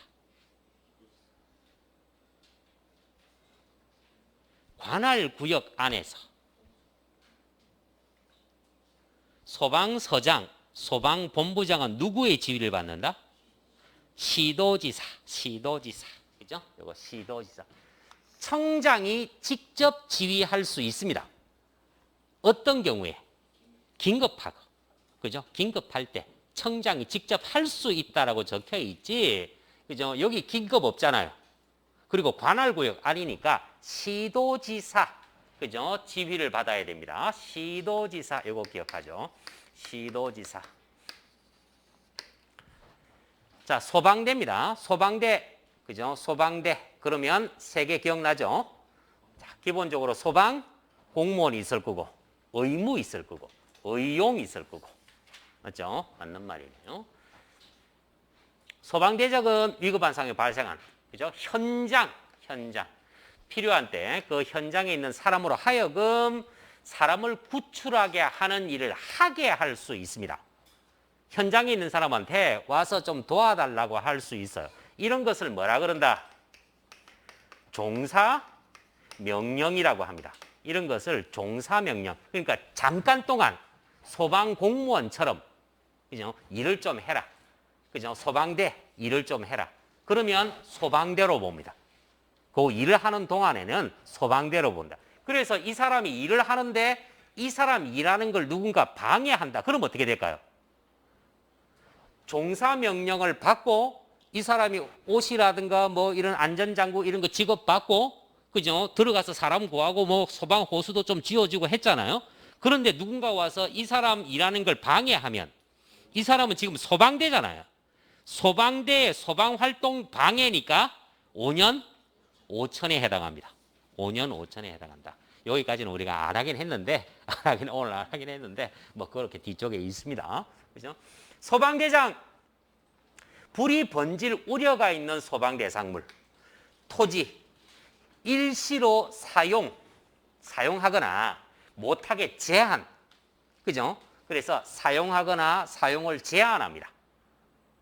[SPEAKER 1] 관할구역 안에서 소방서장, 소방본부장은 누구의 지휘를 받는다? 시도지사, 시도지사. 그죠? 이거 시도지사. 청장이 직접 지휘할 수 있습니다. 어떤 경우에? 긴급하고. 그죠? 긴급할 때 청장이 직접 할 수 있다라고 적혀 있지. 그죠? 여기 긴급 없잖아요. 그리고 관할구역 아니니까 시도지사. 그죠? 지휘를 받아야 됩니다. 시도지사. 이거 기억하죠? 시도지사. 자, 소방대입니다. 소방대. 그죠? 소방대. 그러면 3개 기억나죠? 자, 기본적으로 소방 공무원이 있을 거고, 의무 있을 거고, 의용 있을 거고. 맞죠? 맞는 말이네요. 소방대적은 위급한 상황이 발생한, 그죠? 현장. 필요한 때 그 현장에 있는 사람으로 하여금 사람을 구출하게 하는 일을 하게 할 수 있습니다. 현장에 있는 사람한테 와서 좀 도와달라고 할 수 있어요. 이런 것을 뭐라 그런다? 종사명령이라고 합니다. 이런 것을 종사명령. 그러니까 잠깐 동안 소방 공무원처럼 그죠? 일을 좀 해라. 그죠? 소방대 일을 좀 해라. 그러면 소방대로 봅니다. 그 일을 하는 동안에는 소방대로 본다. 그래서 이 사람이 일을 하는데 이 사람 일하는 걸 누군가 방해한다. 그럼 어떻게 될까요? 종사명령을 받고 이 사람이 옷이라든가 뭐 이런 안전장구 이런 거 지급받고 그죠? 들어가서 사람 구하고 뭐 소방 호수도 좀 지어주고 했잖아요. 그런데 누군가 와서 이 사람 일하는 걸 방해하면 이 사람은 지금 소방대잖아요. 소방대 소방활동 방해니까 5년 5천에 해당합니다. 5년 5천에 해당한다. 여기까지는 우리가 안 하긴 했는데, 오늘 안 하긴 했는데, 뭐 그렇게 뒤쪽에 있습니다. 그죠? 소방대장, 불이 번질 우려가 있는 소방대상물, 토지, 일시로 사용하거나 못하게 제한, 그죠? 그래서 사용하거나 사용을 제한합니다.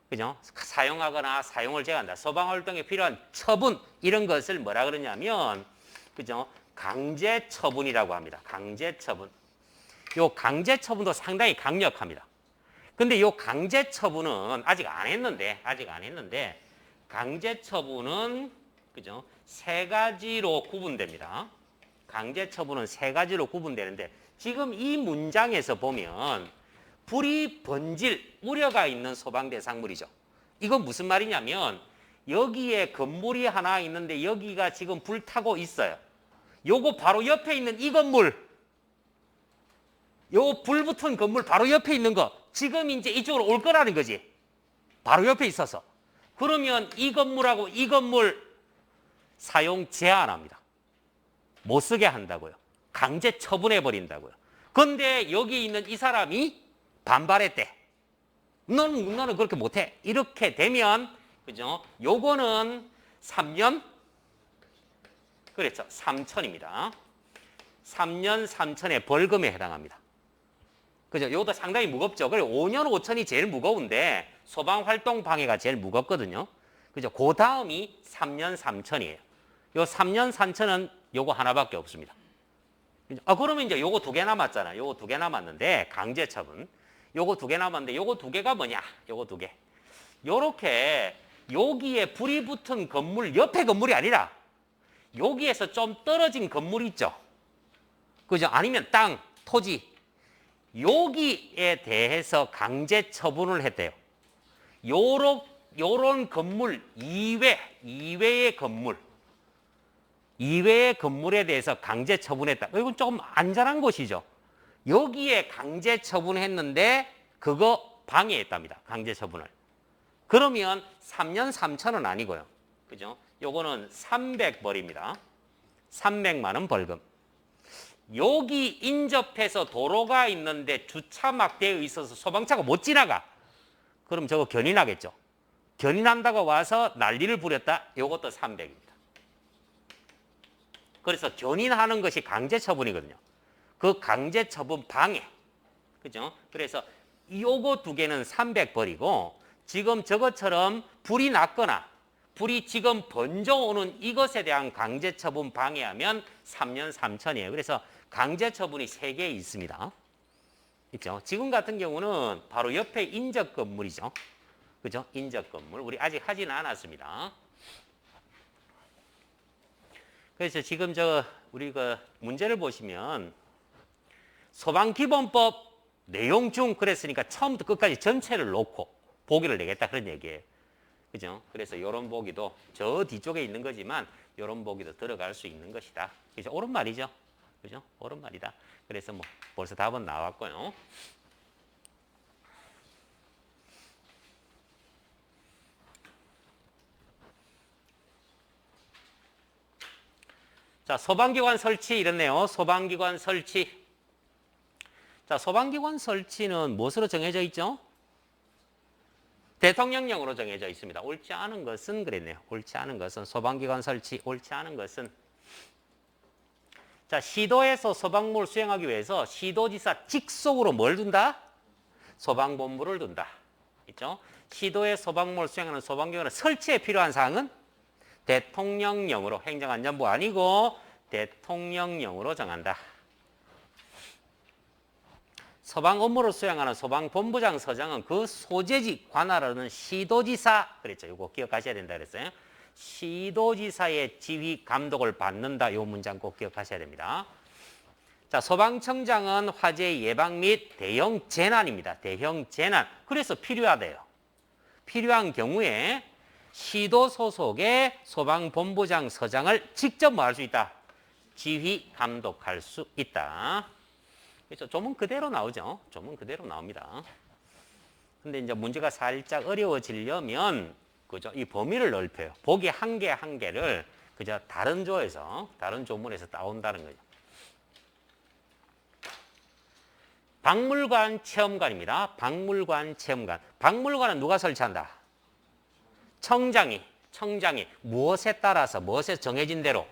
[SPEAKER 1] 그죠? 사용하거나 사용을 제한한다. 소방활동에 필요한 처분, 이런 것을 뭐라 그러냐면, 그죠? 강제처분이라고 합니다. 강제처분. 요 강제처분도 상당히 강력합니다. 근데 요 강제처분은 아직 안 했는데, 강제처분은, 그죠? 세 가지로 구분됩니다. 강제처분은 세 가지로 구분되는데, 지금 이 문장에서 보면, 불이 번질 우려가 있는 소방대상물이죠. 이건 무슨 말이냐면, 여기에 건물이 하나 있는데, 여기가 지금 불타고 있어요. 요거 바로 옆에 있는 이 건물, 요 불 붙은 건물 바로 옆에 있는 거, 지금 이제 이쪽으로 올 거라는 거지. 바로 옆에 있어서. 그러면 이 건물하고 이 건물 사용 제한합니다. 못 쓰게 한다고요. 강제 처분해 버린다고요. 그런데 여기 있는 이 사람이 반발했대. 너는 그렇게 못해. 이렇게 되면, 그죠? 요거는 3년, 그렇죠. 3천입니다. 3년 3천의 벌금에 해당합니다. 그죠? 이것도 상당히 무겁죠. 그리고 5년 5천이 제일 무거운데 소방활동 방해가 제일 무겁거든요. 그죠? 그 다음이 3년 3천이에요. 요 3년 3천은 요거 하나밖에 없습니다. 그러면 이제 요거 두 개 남았잖아요. 요거 두 개 남았는데 강제처분. 요거 두 개 남았는데 요거 두 개가 뭐냐? 요거 두 개. 요렇게 여기에 불이 붙은 건물 옆에 건물이 아니라 여기에서 좀 떨어진 건물 있죠. 그죠? 아니면 땅, 토지. 여기에 대해서 강제 처분을 했대요. 요런 건물 이외의 건물에 대해서 강제 처분했다. 이건 조금 안전한 것이죠. 여기에 강제 처분했는데 그거 방해했답니다. 강제 처분을. 그러면 3년 3천은 아니고요. 그죠? 요거는 300벌입니다. 300만 원 벌금. 여기 인접해서 도로가 있는데 주차 막대에 있어서 소방차가 못 지나가. 그럼 저거 견인하겠죠. 견인한다고 와서 난리를 부렸다. 요것도 300입니다. 그래서 견인하는 것이 강제처분이거든요. 그 강제처분 방해. 그죠? 그래서 요거 두 개는 300벌이고 지금 저것처럼 불이 났거나 불이 지금 번져오는 이것에 대한 강제처분 방해하면 3년 3천이에요. 그래서 강제처분이 3개 있습니다. 있죠? 지금 같은 경우는 바로 옆에 인접 건물이죠. 그죠? 인접 건물. 우리 아직 하지는 않았습니다. 그래서 지금 우리 문제를 보시면 소방기본법 내용 중 그랬으니까 처음부터 끝까지 전체를 놓고 보기를 내겠다 그런 얘기예요. 그죠? 그래서 이런 보기도 저 뒤쪽에 있는 거지만 이런 보기도 들어갈 수 있는 것이다. 그죠? 옳은 말이죠. 그죠? 옳은 말이다. 그래서 뭐 벌써 답은 나왔고요. 자, 소방기관 설치 이렇네요. 소방기관 설치. 자, 소방기관 설치는 무엇으로 정해져 있죠? 대통령령으로 정해져 있습니다. 옳지 않은 것은 그랬네요. 옳지 않은 것은 소방기관 설치, 옳지 않은 것은 자, 시도에서 소방무를 수행하기 위해서 시도지사 직속으로 뭘 둔다? 소방본부를 둔다. 있죠? 시도에 소방무를 수행하는 소방기관의 설치에 필요한 사항은 대통령령으로 행정안전부 아니고 대통령령으로 정한다. 소방 업무를 수행하는 소방본부장 서장은 그 소재지 관할하는 시도지사 그랬죠. 이거 기억하셔야 된다 그랬어요. 시도지사의 지휘 감독을 받는다. 이 문장 꼭 기억하셔야 됩니다. 자, 소방청장은 화재 예방 및 대형 재난입니다. 대형 재난. 그래서 필요하대요. 필요한 경우에 시도 소속의 소방본부장 서장을 직접 뭐 할 수 있다? 지휘 감독할 수 있다. 그래서 조문 그대로 나오죠. 조문 그대로 나옵니다. 근데 이제 문제가 살짝 어려워지려면 그죠? 이 범위를 넓혀요. 보기 한 개 한 개를 그죠? 다른 조에서 다른 조문에서 따온다는 거죠. 박물관 체험관입니다. 박물관 체험관. 박물관은 누가 설치한다? 청장이 무엇에 따라서 무엇에 정해진 대로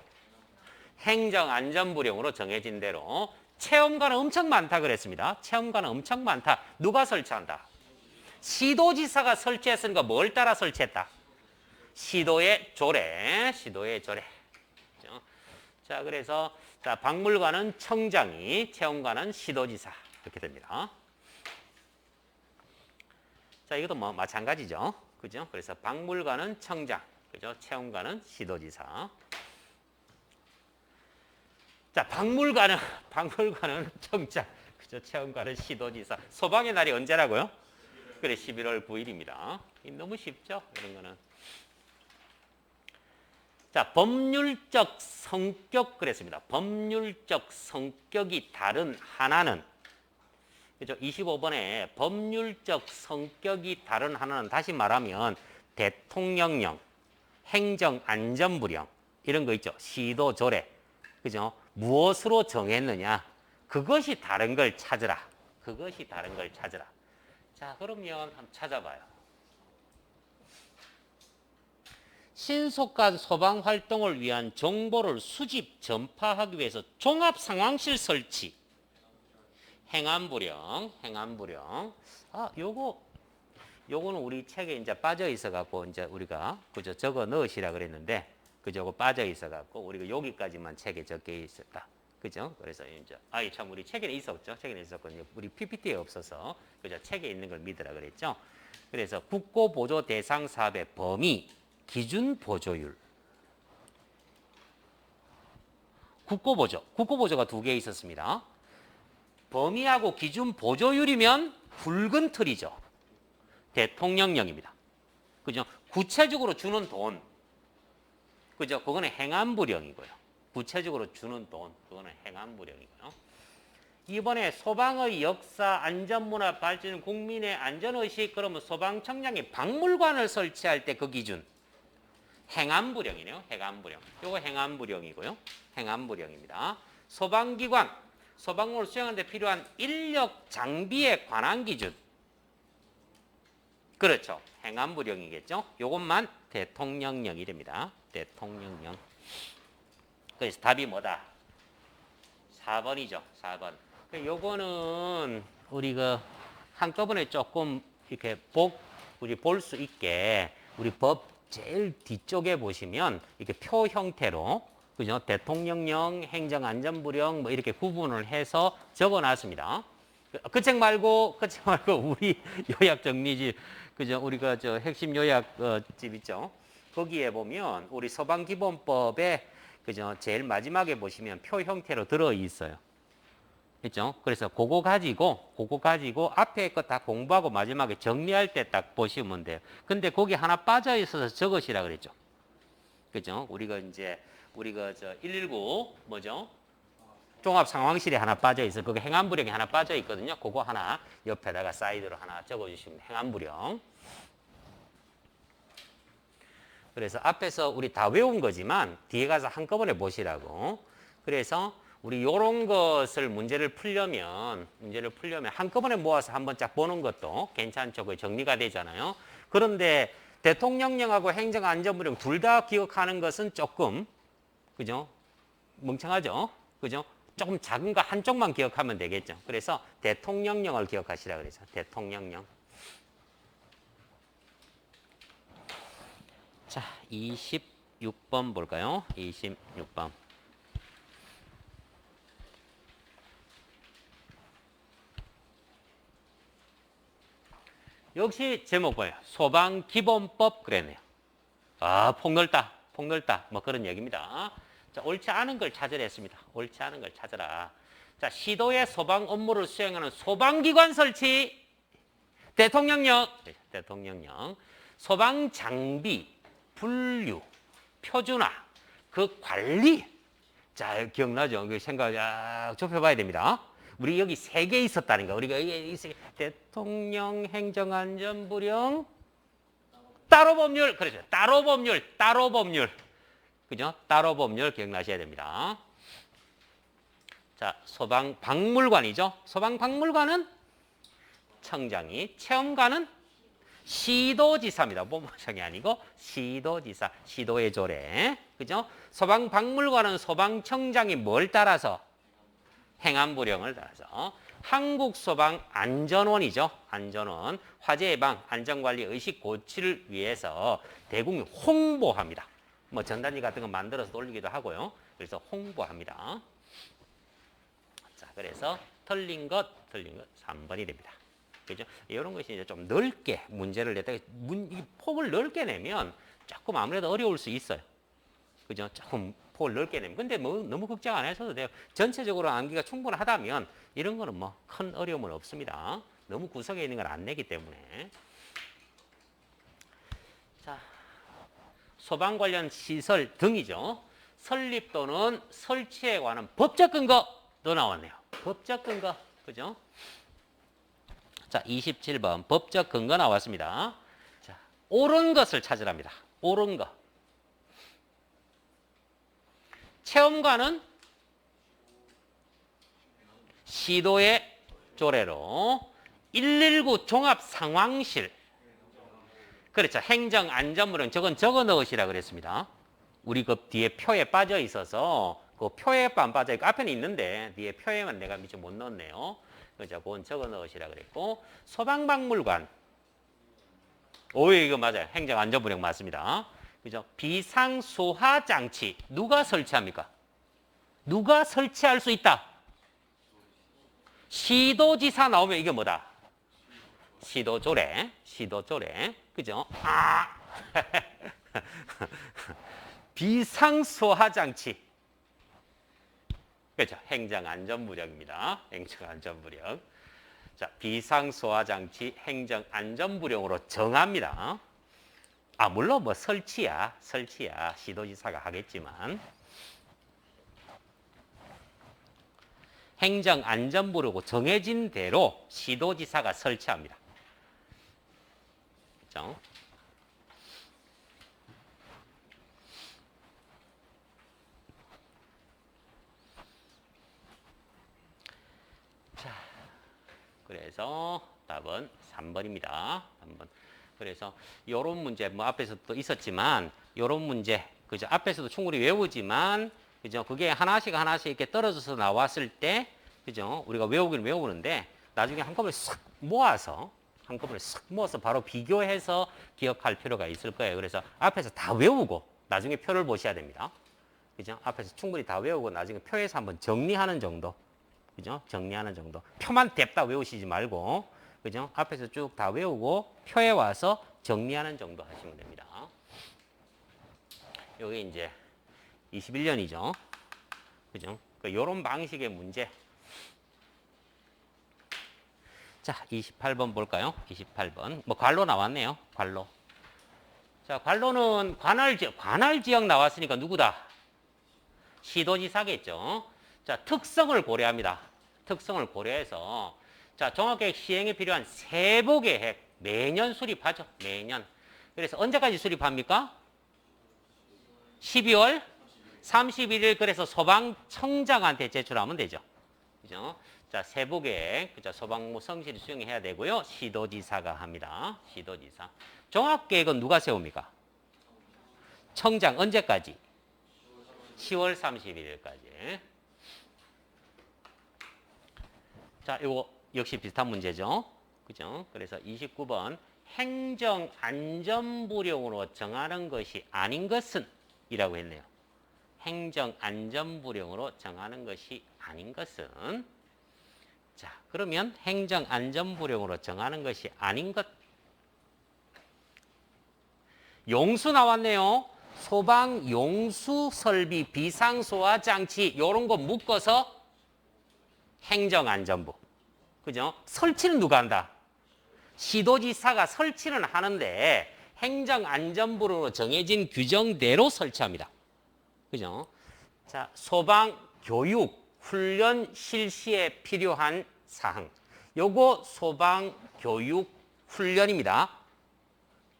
[SPEAKER 1] 행정안전부령으로 정해진 대로 체험관은 엄청 많다 그랬습니다. 체험관은 엄청 많다. 누가 설치한다? 시도지사가 설치했으니까 뭘 따라 설치했다? 시도의 조례. 자, 그래서 자, 박물관은 청장이, 체험관은 시도지사 이렇게 됩니다. 자, 이것도 뭐 마찬가지죠. 그죠? 그래서 박물관은 청장, 그죠? 체험관은 시도지사. 자, 박물관은 청장, 그죠? 체험관은 시도지사. 소방의 날이 언제라고요? 그래, 11월 9일입니다. 너무 쉽죠? 이런 거는. 자, 법률적 성격 그랬습니다. 법률적 성격이 다른 하나는 그죠? 25번에 법률적 성격이 다른 하나는 다시 말하면 대통령령, 행정안전부령 이런 거 있죠. 시도조례. 그죠? 무엇으로 정했느냐? 그것이 다른 걸 찾으라. 그것이 다른 걸 찾으라. 자, 그러면 한번 찾아봐요. 신속한 소방 활동을 위한 정보를 수집, 전파하기 위해서 종합상황실 설치. 행안부령. 아, 요거는 우리 책에 이제 빠져 있어 갖고 이제 우리가 그저 적어 넣으시라 그랬는데 그저 거 빠져 있어 갖고 우리가 여기까지만 책에 적혀 있었다. 그죠? 그래서 이제 참 우리 책에는 있었죠. 책에는 있었거든요. 우리 PPT에 없어서 그저 책에 있는 걸 믿으라 그랬죠. 그래서 국고 보조 대상 사업의 범위, 기준 보조율. 국고보조가 두 개 있었습니다. 범위하고 기준 보조율이면 붉은 틀이죠. 대통령령입니다. 그죠? 구체적으로 주는 돈. 그죠? 그거는 행안부령이고요. 구체적으로 주는 돈. 그거는 행안부령이고요. 이번에 소방의 역사, 안전문화 발전, 국민의 안전의식, 그러면 소방청장이 박물관을 설치할 때 그 기준. 행안부령이네요. 행안부령. 요거 행안부령이고요. 행안부령입니다. 소방기관. 소방을 수행하는 데 필요한 인력 장비에 관한 기준. 그렇죠. 행안부령이겠죠. 요것만 대통령령이 됩니다. 대통령령. 그래서 답이 뭐다? 4번이죠. 4번. 요거는 우리가 한꺼번에 조금 이렇게 우리 볼 수 있게 우리 법 제일 뒤쪽에 보시면 이렇게 표 형태로 그죠? 대통령령, 행정안전부령 뭐 이렇게 구분을 해서 적어놨습니다. 그 책 말고 우리 요약 정리집 그죠? 우리가 저 핵심 요약집 있죠? 거기에 보면 우리 소방기본법에 그죠? 제일 마지막에 보시면 표 형태로 들어 있어요. 그죠? 그래서 그거 가지고 앞에 거 다 공부하고 마지막에 정리할 때 딱 보시면 돼요. 근데 거기 하나 빠져 있어서 적으시라 그랬죠. 그죠? 우리가 저 119 뭐죠? 종합 상황실에 하나 빠져 있어. 거기 행안부령이 하나 빠져 있거든요. 그거 하나 옆에다가 사이드로 하나 적어 주시면 행안부령. 그래서 앞에서 우리 다 외운 거지만 뒤에 가서 한꺼번에 보시라고. 그래서 우리 요런 것을 문제를 풀려면 한꺼번에 모아서 한번 쫙 보는 것도 괜찮죠. 그 정리가 되잖아요. 그런데 대통령령하고 행정안전부령 둘 다 기억하는 것은 조금 그죠? 멍청하죠? 그죠? 조금 작은 거 한쪽만 기억하면 되겠죠. 그래서 대통령령을 기억하시라 그래서 대통령령. 자, 26번 볼까요? 26번. 역시 제목 뭐예요? 소방기본법 그랬네요. 아, 폭넓다. 뭐 그런 얘기입니다. 자, 옳지 않은 걸 찾으라 했습니다. 옳지 않은 걸 찾아라. 자, 시도의 소방 업무를 수행하는 소방기관 설치. 대통령령. 소방장비. 분류, 표준화, 그 관리. 자, 기억나죠? 그 생각 좁혀봐야 됩니다. 우리 여기 3개 있었다는 거. 우리가 대통령 행정안전부령 따로 법률. 그렇죠. 따로 법률. 그죠? 따로 법률 기억나셔야 됩니다. 자, 소방박물관이죠. 소방박물관은 청장이, 체험관은 시도지사입니다. 본부장이 아니고 시도지사, 시도의 조례. 그죠? 소방박물관은 소방청장이 뭘 따라서? 행안부령을 따라서. 한국소방안전원이죠. 안전원. 화재 예방, 안전관리, 의식 고취를 위해서 대국민 홍보합니다. 뭐 전단지 같은 거 만들어서 올리기도 하고요. 그래서 홍보합니다. 자, 그래서 틀린 것 3번이 됩니다. 그죠? 이런 것이 이제 좀 넓게 문제를 냈다가 이 폭을 넓게 내면 조금 아무래도 어려울 수 있어요. 그죠? 조금 폭을 넓게 내면. 근데 뭐 너무 걱정 안 하셔도 돼요. 전체적으로 암기가 충분하다면 이런 거는 뭐 큰 어려움은 없습니다. 너무 구석에 있는 걸 안 내기 때문에. 자, 소방 관련 시설 등이죠. 설립 또는 설치에 관한 법적 근거도 나왔네요. 법적 근거. 그죠? 자, 27번 법적 근거 나왔습니다. 자, 옳은 것을 찾으랍니다. 옳은 것. 체험관은 시도의 조례로 119 종합상황실. 그렇죠. 행정안전부령 저건 적어 넣으시라 그랬습니다. 우리 그 뒤에 표에 빠져 있어서 그 표에만 빠져 있고 앞에는 있는데 뒤에 표에만 내가 미처 못 넣었네요. 그죠? 그건 적어 넣으시라 그랬고 소방박물관. 오, 이거 맞아요. 행정안전부령 맞습니다. 그죠? 비상소화장치 누가 설치합니까? 누가 설치할 수 있다? 시도지사 나오면 이게 뭐다? 시도조례. 그죠? 비상소화장치. 그렇죠. 행정안전부령입니다. 행정안전부령. 자, 비상소화장치 행정안전부령으로 정합니다. 물론 뭐 설치야. 시도지사가 하겠지만. 행정안전부령으로 정해진 대로 시도지사가 설치합니다. 그렇죠? 자, 그래서 답은 3번입니다. 3번. 그래서 이런 문제 뭐 앞에서 또 있었지만 이런 문제 그죠? 앞에서도 충분히 외우지만 그죠? 그게 하나씩 이렇게 떨어져서 나왔을 때 그죠? 우리가 외우기는 외우는데 나중에 한꺼번에 싹 모아서 바로 비교해서 기억할 필요가 있을 거예요. 그래서 앞에서 다 외우고 나중에 표를 보셔야 됩니다. 그죠? 앞에서 충분히 다 외우고 나중에 표에서 한번 정리하는 정도. 그죠? 정리하는 정도. 표만 냅다 외우시지 말고 그죠? 앞에서 쭉 다 외우고 표에 와서 정리하는 정도 하시면 됩니다. 여기 이제 21년이죠. 그죠? 요런 방식의 문제. 자, 28번 볼까요? 28번. 뭐 관로 나왔네요. 관로. 자, 관로는 관할 지역 나왔으니까 누구다? 시도지사겠죠. 자, 특성을 고려합니다. 특성을 고려해서 자, 종합계획 시행에 필요한 세부계획 매년 수립하죠. 매년. 그래서 언제까지 수립합니까? 12월 31일 그래서 소방청장한테 제출하면 되죠. 그죠? 자, 세부계획, 그죠? 소방무 성실히 수행해야 되고요. 시도지사가 합니다. 시도지사. 종합계획은 누가 세웁니까? 청장 언제까지? 10월 31일까지. 자, 이거 역시 비슷한 문제죠. 그죠? 그래서 29번 행정안전부령으로 정하는 것이 아닌 것은 이라고 했네요. 행정안전부령으로 정하는 것이 아닌 것은 자, 그러면 행정안전부령으로 정하는 것이 아닌 것 용수 나왔네요. 소방 용수 설비 비상소화장치 이런 거 묶어서 행정안전부. 그죠? 설치는 누가 한다? 시도지사가 설치는 하는데 행정안전부로 정해진 규정대로 설치합니다. 그죠? 자, 소방, 교육, 훈련 실시에 필요한 사항. 요거 소방, 교육, 훈련입니다.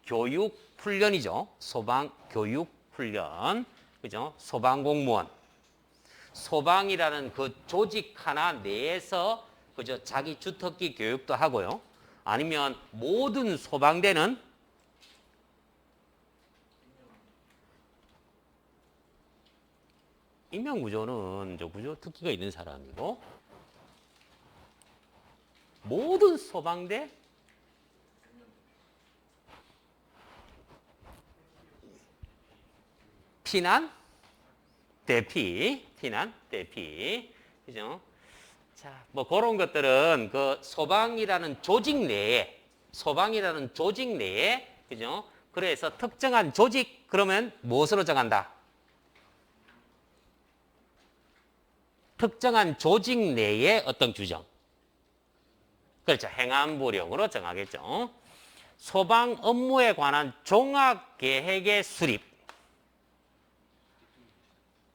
[SPEAKER 1] 교육, 훈련이죠. 소방, 교육, 훈련. 그죠? 소방공무원. 소방이라는 그 조직 하나 내에서 그죠? 자기 주특기 교육도 하고요. 아니면 모든 소방대는 임명구조는 저 구조 특기가 있는 사람이고 모든 소방대 피난 대피, 피난 대피, 그죠? 자, 뭐 그런 것들은 그 소방이라는 조직 내에, 그죠? 그래서 특정한 조직 그러면 무엇으로 정한다? 특정한 조직 내의 어떤 규정. 그렇죠. 행안부령으로 정하겠죠. 소방 업무에 관한 종합계획의 수립.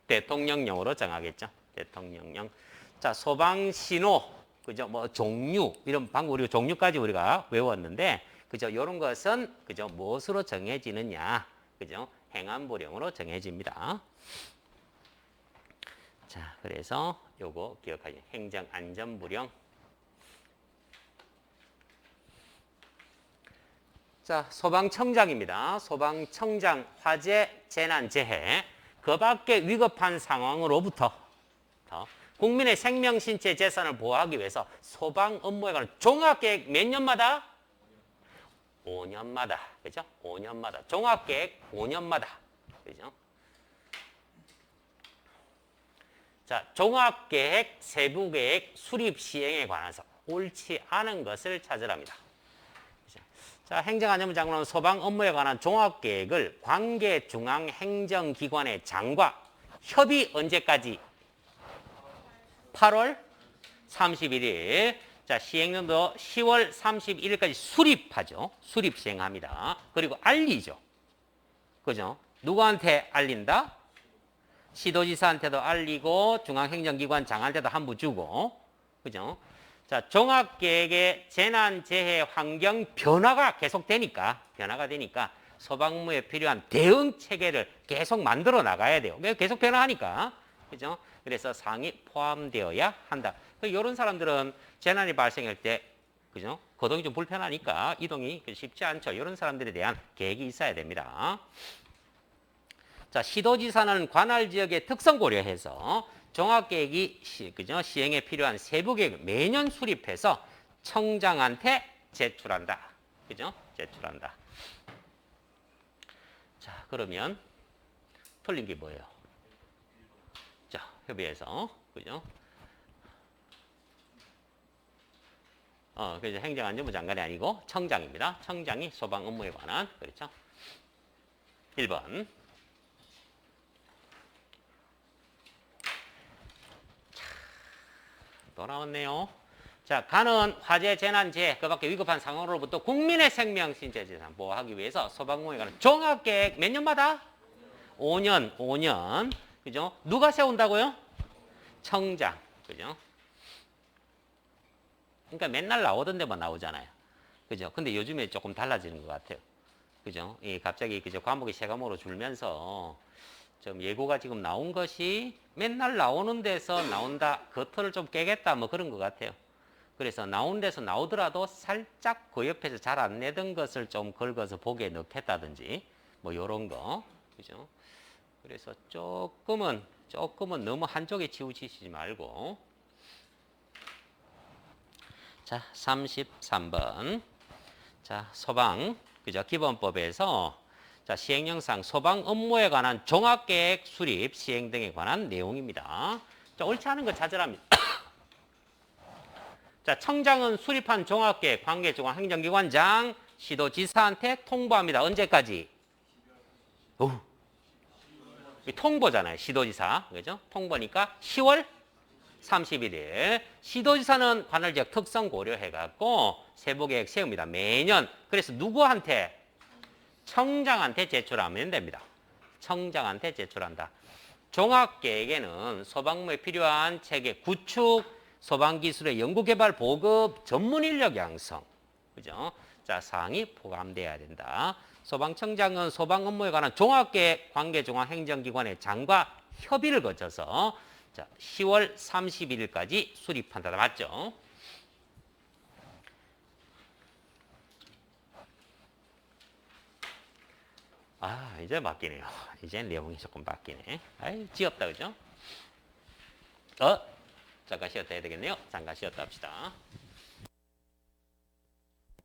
[SPEAKER 1] 대통령령으로 정하겠죠. 대통령령. 자, 소방 신호, 그죠? 뭐 종류 이런 방금 우리가 종류까지 우리가 외웠는데, 그죠? 이런 것은 그죠? 무엇으로 정해지느냐, 그죠? 행안부령으로 정해집니다. 자, 그래서 요거 기억하세요. 행정안전부령. 자, 소방청장입니다. 소방청장, 화재, 재난, 재해. 그 밖에 위급한 상황으로부터 국민의 생명, 신체, 재산을 보호하기 위해서 소방 업무에 관한 종합계획 몇 년마다? 5년마다. 그죠? 5년마다. 종합계획 5년마다. 그죠? 자, 종합계획, 세부계획, 수립 시행에 관해서 옳지 않은 것을 찾으랍니다. 자, 행정안전부 장관은 소방 업무에 관한 종합계획을 관계 중앙행정기관의 장과 협의 언제까지? 8월 31일. 자, 시행년도 10월 31일까지 수립하죠. 수립 시행합니다. 그리고 알리죠. 그죠? 누구한테 알린다? 시도지사한테도 알리고 중앙행정기관 장한테도 한부 주고. 그죠? 자, 종합계획의 재난, 재해, 환경 변화가 계속되니까, 소방업무에 필요한 대응 체계를 계속 만들어 나가야 돼요. 계속 변화하니까. 그죠? 그래서 사항이 포함되어야 한다. 이런 사람들은 재난이 발생할 때, 그죠? 거동이 좀 불편하니까 이동이 쉽지 않죠. 이런 사람들에 대한 계획이 있어야 됩니다. 자, 시도지사는 관할 지역의 특성 고려해서 종합계획이 그죠? 시행에 필요한 세부계획을 매년 수립해서 청장한테 제출한다. 그죠? 제출한다. 자, 그러면 틀린 게 뭐예요? 자, 협의해서. 그죠? 그래서 행정안전부 장관이 아니고 청장입니다. 청장이 소방 업무에 관한. 그렇죠? 1번. 또 나왔네요. 자, 가는 화재, 재난, 재해, 그 밖에 위급한 상황으로부터 국민의 생명, 신체, 재산 보호하기 위해서 소방공에 관한 종합계획 몇 년마다? 5년. 그죠? 누가 세운다고요? 청장. 그죠? 그러니까 맨날 나오던 데만 나오잖아요. 그죠? 근데 요즘에 조금 달라지는 것 같아요. 그죠? 갑자기 그죠? 과목이 세 과목으로 줄면서 좀 예고가 지금 나온 것이 맨날 나오는 데서 나온다. 그 틀을 좀 깨겠다. 뭐 그런 것 같아요. 그래서 나온 데서 나오더라도 살짝 그 옆에서 잘 안 내던 것을 좀 긁어서 보기에 넣겠다든지 뭐 요런 거. 그죠? 그래서 조금은 너무 한쪽에 치우치시지 말고. 자, 33번. 자, 소방. 그죠? 기본법에서 자, 시행령상 소방 업무에 관한 종합계획 수립, 시행 등에 관한 내용입니다. 자, 옳지 않은 거 찾으랍니다. 자, 청장은 수립한 종합계획 관계중앙행정기관장, 시도지사한테 통보합니다. 언제까지? 통보잖아요. 시도지사. 그죠? 통보니까 10월 31일. 시도지사는 관할지역 특성 고려해갖고 세부계획 세웁니다. 매년. 그래서 누구한테? 청장한테 제출하면 됩니다. 청장한테 제출한다. 종합계획에는 소방무에 필요한 체계 구축, 소방기술의 연구개발 보급, 전문인력 양성, 그죠? 자, 사항이 포함돼야 된다. 소방청장은 소방 업무에 관한 종합계획 관계종합행정기관의 장과 협의를 거쳐서 자, 10월 31일까지 수립한다. 맞죠? 아, 이제 바뀌네요. 이제 내용이 조금 바뀌네. 아이, 지엽다, 그죠? 잠깐 쉬었다 해야 되겠네요. 잠깐 쉬었다 합시다.